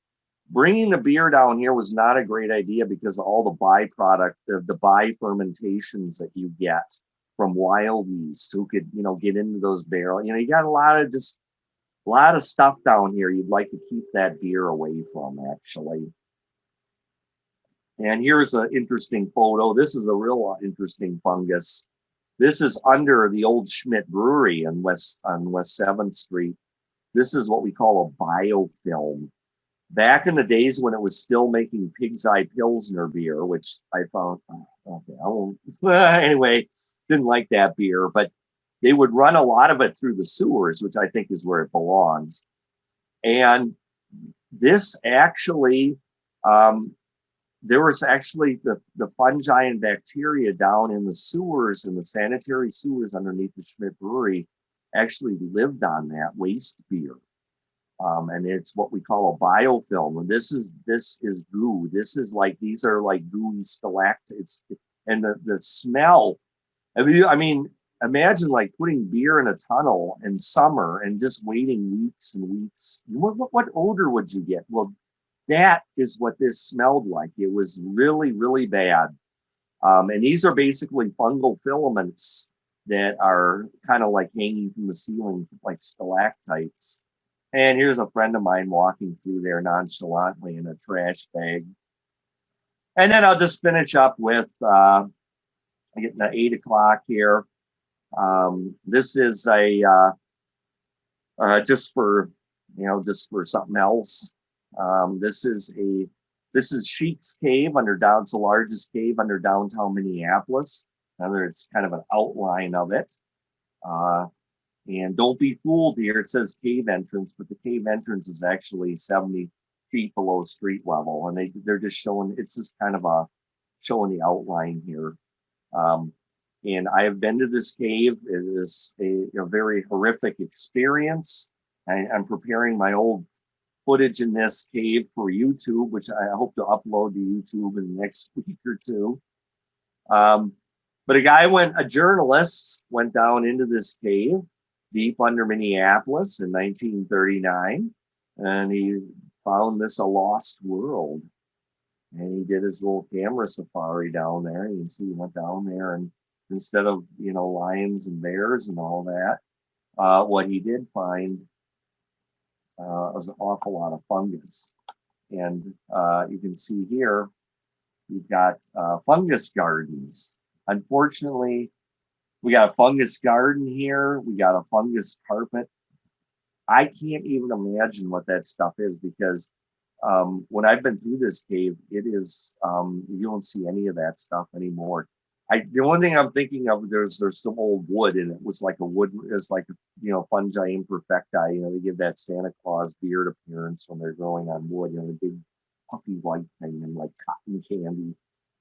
bringing the beer down here was not a great idea because of all the byproduct, the bi-fermentations that you get from wild yeast who could, get into those barrels. You got a lot of stuff down here you'd like to keep that beer away from, actually. And here's an interesting photo. This is a real interesting fungus. This is under the old Schmidt Brewery on West 7th Street. This is what we call a biofilm. Back in the days when it was still making Pig's Eye Pilsner beer, which I found, okay, I won't, anyway, didn't like that beer, but they would run a lot of it through the sewers, which I think is where it belongs. And this actually, there was actually the fungi and bacteria down in the sewers, in the sanitary sewers underneath the Schmidt Brewery, actually lived on that waste beer. And it's what we call a biofilm. And this is goo. These are like gooey stalactites. And the smell, I mean, imagine like putting beer in a tunnel in summer and just waiting weeks and weeks. What odor would you get? Well, that is what this smelled like. It was really, really bad. And these are basically fungal filaments that are kind of like hanging from the ceiling, like stalactites. And here's a friend of mine walking through there nonchalantly in a trash bag. And then I'll just finish up with getting to 8 o'clock here. This is just for something else. This is Sheik's Cave it's the largest cave under downtown Minneapolis. It's kind of an outline of it. And don't be fooled here. It says cave entrance, but the cave entrance is actually 70 feet below street level. And they're just showing, it's just kind of showing the outline here. And I have been to this cave. It is a very horrific experience. I'm preparing my old footage in this cave for YouTube, which I hope to upload to YouTube in the next week or two. But a journalist went down into this cave deep under Minneapolis in 1939, and he found this a lost world. And he did his little camera safari down there. You can see he went down there, and instead of, lions and bears and all that, what he did find was an awful lot of fungus. And you can see here, we've got fungus gardens. Unfortunately, we got a fungus garden here. We got a fungus carpet. I can't even imagine what that stuff is, because when I've been through this cave, it is, you don't see any of that stuff anymore. The one thing I'm thinking of, there's some old wood, and it was like a wood, it's like, fungi imperfecti, they give that Santa Claus beard appearance when they're growing on wood, the big puffy white thing, and like cotton candy.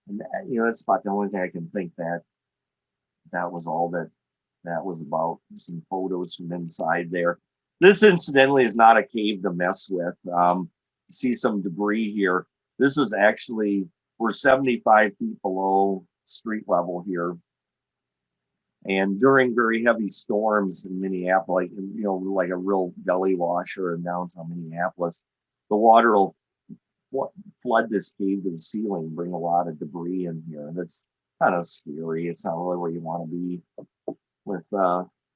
And that's about the only thing I can think that was all that was about. Some photos from inside there. This incidentally is not a cave to mess with. You see some debris here. This is actually, we're 75 feet below street level here. And during very heavy storms in Minneapolis, like a real belly washer in downtown Minneapolis, the water will flood this cave to the ceiling, bring a lot of debris in here. And it's kind of scary. It's not really where you want to be with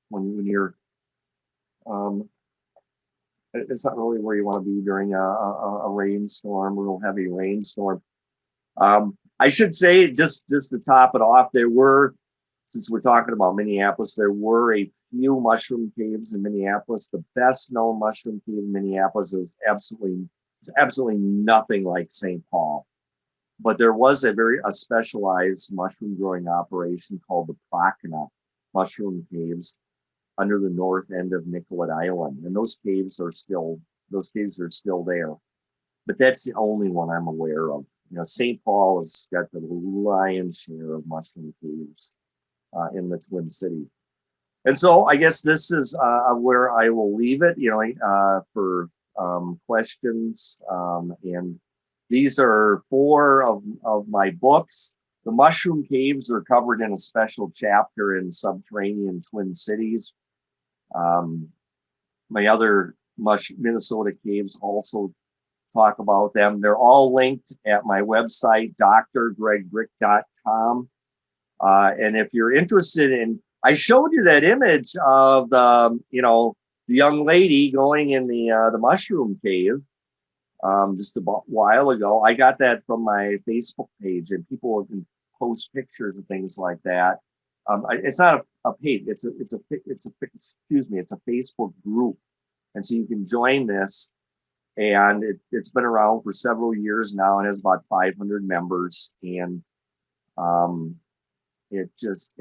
when you're it's not really where you want to be during a rainstorm, real heavy rainstorm. I should say, just to top it off, since we're talking about Minneapolis, there were a few mushroom caves in Minneapolis. The best known mushroom cave in Minneapolis is absolutely nothing like St. Paul. But there was a specialized mushroom growing operation called the Prakana Mushroom Caves under the north end of Nicollet Island. And those caves are still there. But that's the only one I'm aware of. St. Paul has got the lion's share of mushroom caves in the Twin Cities. And so I guess this is where I will leave it, for questions. And these are 4 of my books. The mushroom caves are covered in a special chapter in Subterranean Twin Cities. My other Minnesota caves also talk about them. They're all linked at my website, drgregbrick.com. And if you're interested in, I showed you that image of the young lady going in the mushroom cave just a while ago. I got that from my Facebook page, and people can post pictures and things like that. It's not a page. It's a Facebook group, and so you can join this. And it's been around for several years now, and has about 500 members. And it's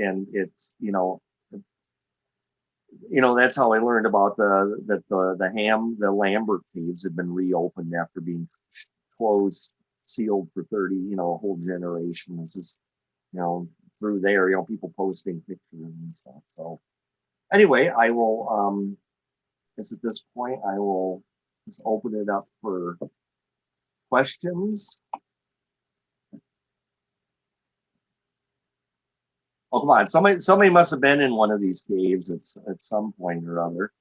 that's how I learned about the Lambert caves had been reopened after being closed, sealed for 30, a whole generation. It's just, through there, people posting pictures and stuff. So anyway, I will, at this point, I will just open it up for questions. Oh, come on. Somebody must have been in one of these caves at some point or other.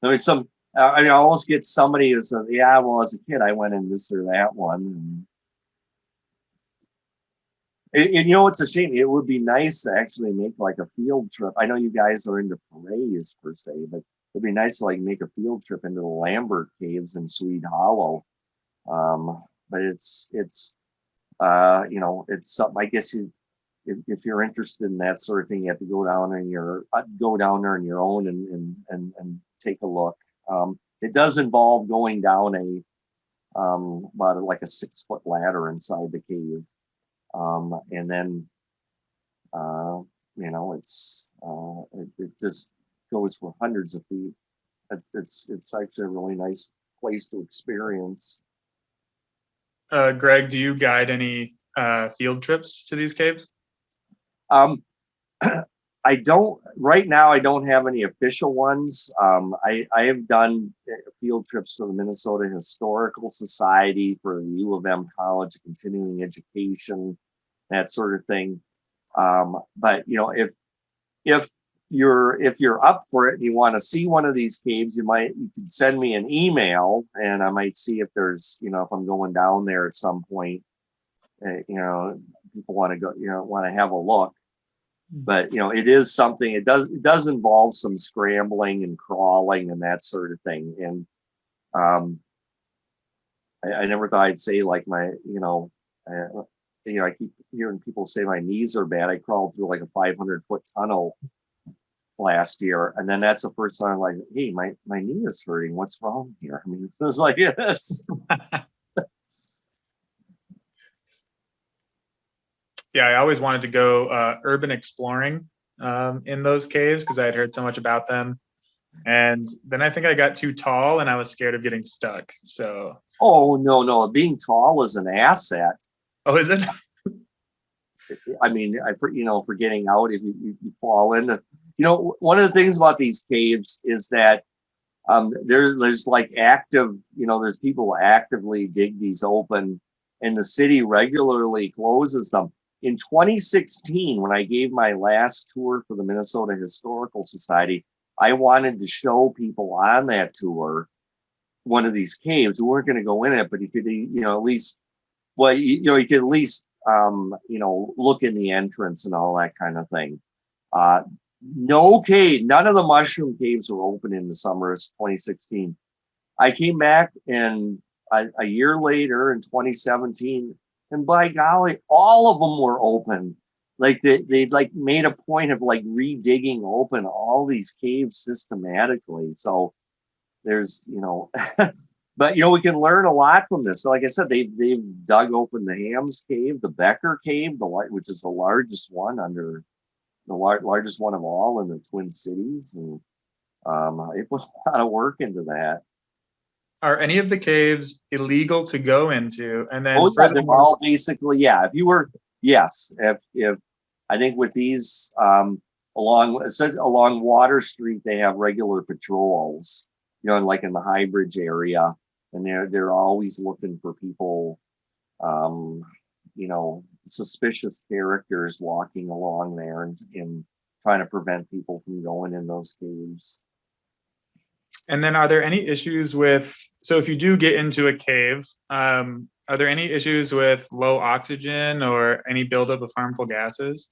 There was I always get somebody who says, yeah, well, as a kid, I went in this or that one. And it's a shame. It would be nice to actually make like a field trip. I know you guys are into fillets per se, but it'd be nice to like make a field trip into the Lambert caves in Swede Hollow. But it's something, I guess if you're interested in that sort of thing, you have to go down there on your own and take a look. It does involve going down about like a 6-foot ladder inside the cave. And then, it just goes for hundreds of feet. It's actually a really nice place to experience. Greg, do you guide any field trips to these caves? Um, I don't, right now, I don't have any official ones. I have done field trips to the Minnesota Historical Society for the U of M College of Continuing Education, that sort of thing. But you know, if you're up for it and you want to see one of these caves, you could send me an email and I might see if there's, you know, if I'm going down there at some point, you know, people want to go, you know, want to have a look. But you know, it is something. It does involve some scrambling and crawling and that sort of thing. And I never thought I'd say like I keep hearing people say my knees are bad. I crawled through like a 500-foot tunnel last year, and then that's the first time I'm like, hey, my knee is hurting. What's wrong here? I mean, it's just like yes. Yeah, I always wanted to go urban exploring in those caves because I had heard so much about them. And then I think I got too tall and I was scared of getting stuck. So. Oh, no. Being tall is an asset. Oh, is it? I mean, for getting out, if you fall in, you know, one of the things about these caves is that there's like active, you know, there's people who actively dig these open, and the city regularly closes them. In 2016, when I gave my last tour for the Minnesota Historical Society, I wanted to show people on that tour one of these caves. We weren't going to go in it, but you could, you know, at least, well, you know, you could at least, you know, look in the entrance and all that kind of thing. No cave, none of the mushroom caves were open in the summer of 2016. I came back and a year later in 2017, and by golly, all of them were open. Like they like made a point of like redigging open all these caves systematically. So there's, you know, but you know, we can learn a lot from this. So like I said, they've dug open the Hams Cave, the Becker Cave, which is the largest one largest one of all in the Twin Cities, and they put a lot of work into that. Are any of the caves illegal to go into? And then They're all basically, yeah. If you were, yes, if I think with these along Water Street, they have regular patrols, you know, like in the High Bridge area, and they're always looking for people, you know, suspicious characters walking along there and trying to prevent people from going in those caves. And then are there any issues with, so if you do get into a cave, are there any issues with low oxygen or any buildup of harmful gases?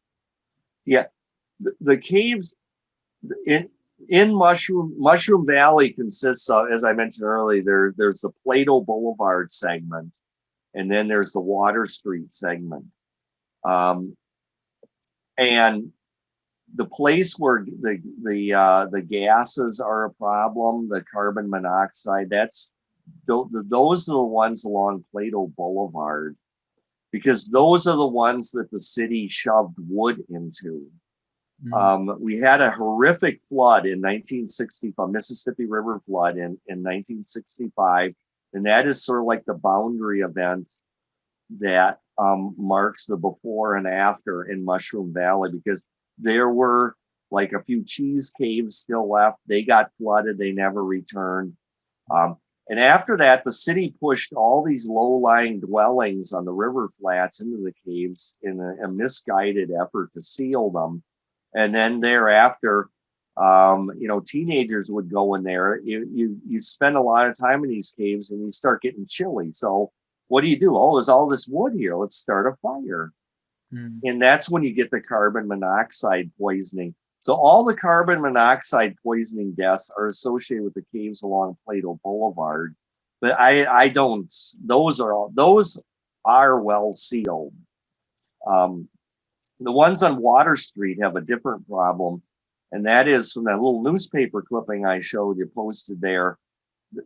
Yeah, the caves in Mushroom Valley consists of, as I mentioned earlier, there's the Plato Boulevard segment, and then there's the Water Street segment. And the place where the gases are a problem, the carbon monoxide, those are the ones along Plato Boulevard, because those are the ones that the city shoved wood into. We had a horrific flood in 1965, Mississippi River flood in 1965, and that is sort of like the boundary event that marks the before and after in Mushroom Valley, because there were like a few cheese caves still left. They got flooded. They never returned. And after that, the city pushed all these low-lying dwellings on the river flats into the caves in a misguided effort to seal them. And then thereafter, you know, teenagers would go in there. You spend a lot of time in these caves and you start getting chilly. So what do? Oh, there's all this wood here. Let's start a fire. And that's when you get the carbon monoxide poisoning. So all the carbon monoxide poisoning deaths are associated with the caves along Plato Boulevard. But I don't, those are well sealed. The ones on Water Street have a different problem. And that is from that little newspaper clipping I showed you posted there.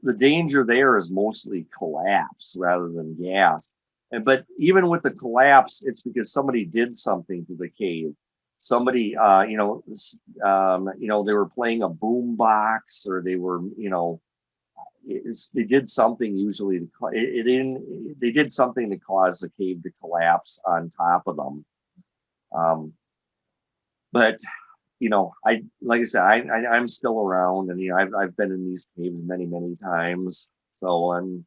The danger there is mostly collapse rather than gas. But even with the collapse, it's because somebody did something to the cave. Somebody, you know, they were playing a boom box, or they were, you know, they did something usually they did something to cause the cave to collapse on top of them. but like I said, I'm still around, and I've been in these caves many times. So um,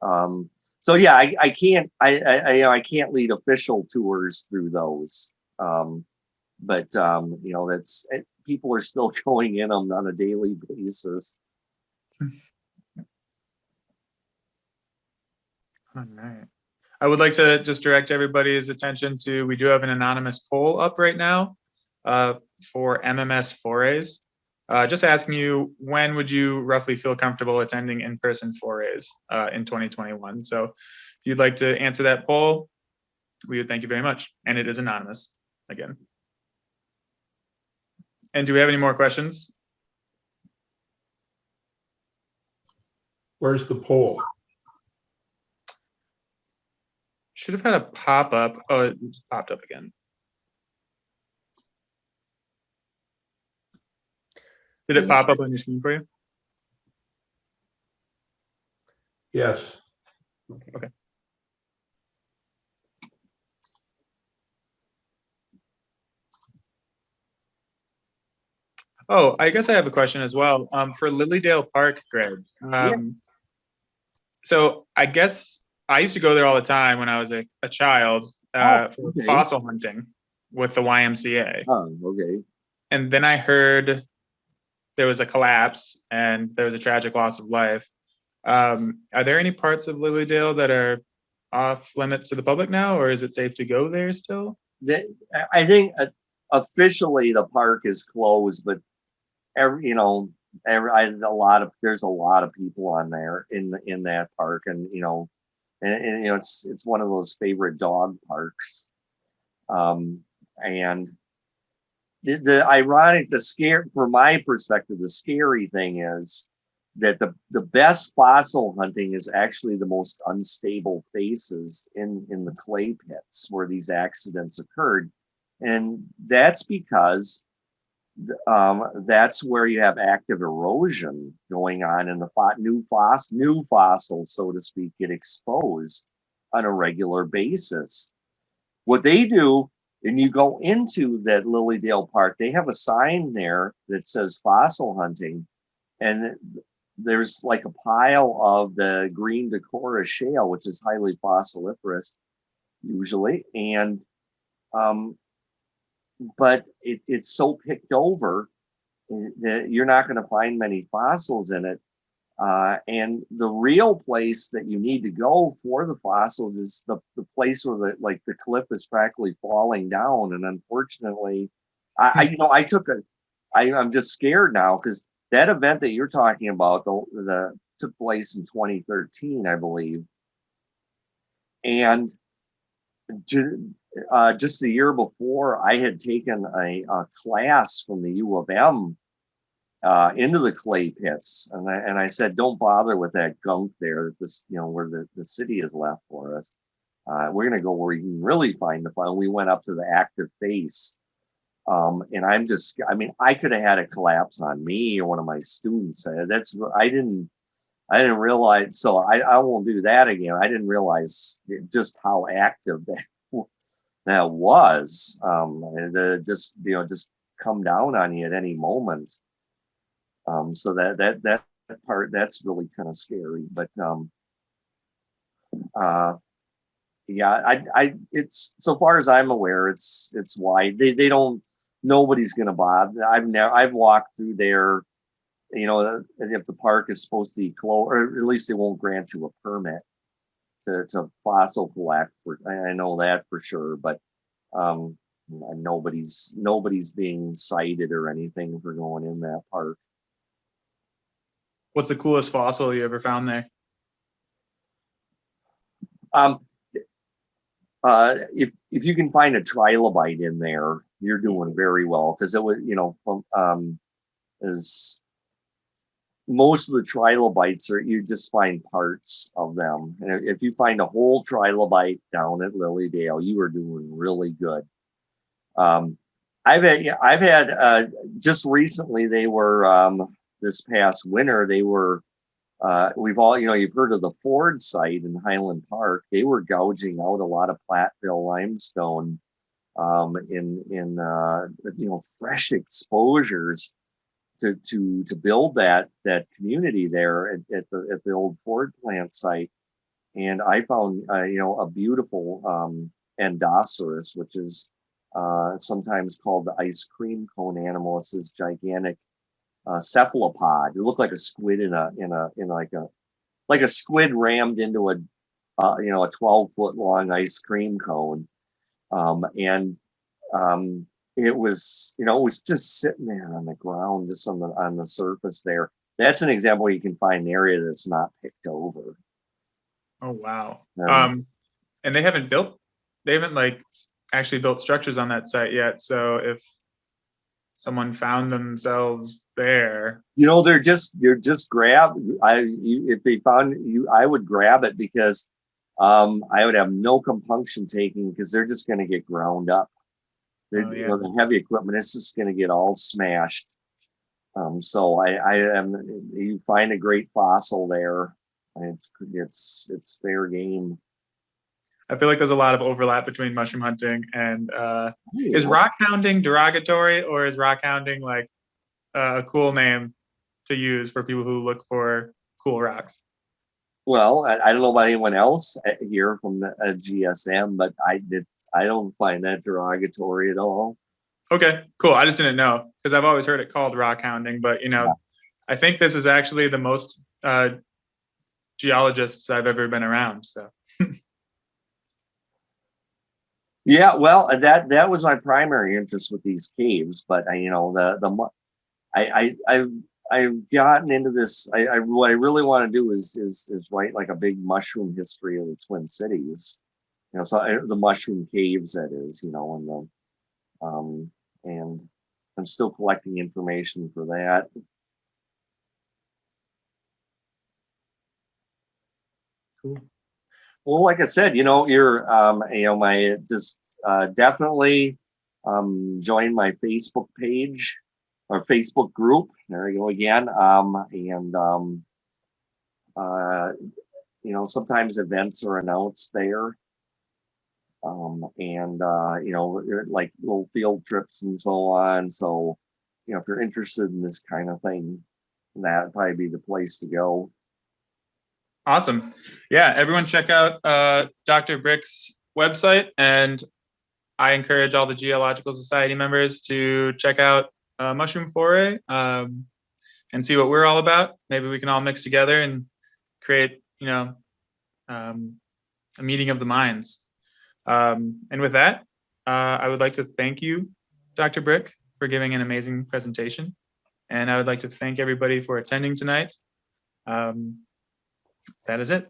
um, so yeah, I can't I can't lead official tours through those. But people are still going in them on a daily basis. All right. I would like to just direct everybody's attention to, we do have an anonymous poll up right now for MMS forays. Just asking you, when would you roughly feel comfortable attending in-person forays in 2021? So if you'd like to answer that poll, we would thank you very much. And it is anonymous again. And do we have any more questions? Where's the poll? Should have had a pop-up. Oh, it just popped up again. Did it pop up on your screen for you? Yes. Okay. Oh, I guess I have a question as well. For Lilydale Park, Greg. So I guess I used to go there all the time when I was a child for fossil hunting with the YMCA. Oh, okay. And then I heard there was a collapse and there was a tragic loss of life. Are there any parts of Lilydale that are off limits to the public now, or is it safe to go there still? I think officially the park is closed, but there's a lot of people on there in that park, and it's one of those favorite dog parks. And from my perspective, the scary thing is that the best fossil hunting is actually the most unstable faces in the clay pits where these accidents occurred. And that's because that's where you have active erosion going on, and the new fossils, so to speak, get exposed on a regular basis. What they do, and you go into that Lilydale Park, they have a sign there that says fossil hunting, and there's like a pile of the green Decorah shale, which is highly fossiliferous usually, and but it's so picked over that you're not going to find many fossils in it. And the real place that you need to go for the fossils is the place where the cliff is practically falling down. And unfortunately, I'm just scared now because that event that you're talking about took place in 2013, I believe. And just the year before, I had taken a class from the U of M into the clay pits, and I said, don't bother with that gunk there. Where the city is left for us. We're going to go where you can really find the fun. We went up to the active face, and I could have had a collapse on me or one of my students. I didn't realize. So I won't do that again. I didn't realize just how active that was. Just come down on you at any moment. So that part, that's really kind of scary, but it's, so far as I'm aware, it's wide. Nobody's going to bother. I've walked through there, if the park is supposed to be closed, or at least they won't grant you a permit to fossil collect. I know that for sure, but nobody's being cited or anything for going in that park. What's the coolest fossil you ever found there? If you can find a trilobite in there, you're doing very well, because it was, as most of the trilobites you just find parts of them. And if you find a whole trilobite down at Lilydale, you are doing really good. I've had just recently, they were this past winter, they were you've heard of the Ford site in Highland Park. They were gouging out a lot of Platteville limestone fresh exposures to build that community there at the old Ford plant site. And I found a beautiful Endoceras, which is sometimes called the ice cream cone animal. It's this gigantic cephalopod. It looked like a squid in like a squid rammed into a 12-foot long ice cream cone. And it was just sitting there on the ground, just on the surface there. That's an example where you can find an area that's not picked over. Oh, wow. And they haven't like actually built structures on that site yet. So if someone found themselves there, they're just grab. If they found you, I would grab it, because I would have no compunction taking, because they're just going to get ground up. The heavy equipment is just going to get all smashed. So you find a great fossil there, and it's fair game. I feel like there's a lot of overlap between mushroom hunting and is rock hounding derogatory, or is rock hounding like a cool name to use for people who look for cool rocks? Well, I don't know about anyone else here from the GSM, but I don't find that derogatory at all. Okay, cool. I just didn't know, because I've always heard it called rock hounding, but I think this is actually the most geologists I've ever been around. So. Yeah, well, that was my primary interest with these caves, but I've gotten into this. What I really want to do is write like a big mushroom history of the Twin Cities. So the mushroom caves, that is, and I'm still collecting information for that. Cool. Well, like I said, you're, my just definitely join my Facebook page or Facebook group. There we go again. Sometimes events are announced there. Like little field trips and so on. So, if you're interested in this kind of thing, that'd probably be the place to go. Awesome. Yeah, everyone check out Dr. Brick's website, and I encourage all the Geological Society members to check out Mushroom Foray and see what we're all about. Maybe we can all mix together and create, a meeting of the minds. And with that, I would like to thank you, Dr. Brick, for giving an amazing presentation. And I would like to thank everybody for attending tonight. That is it.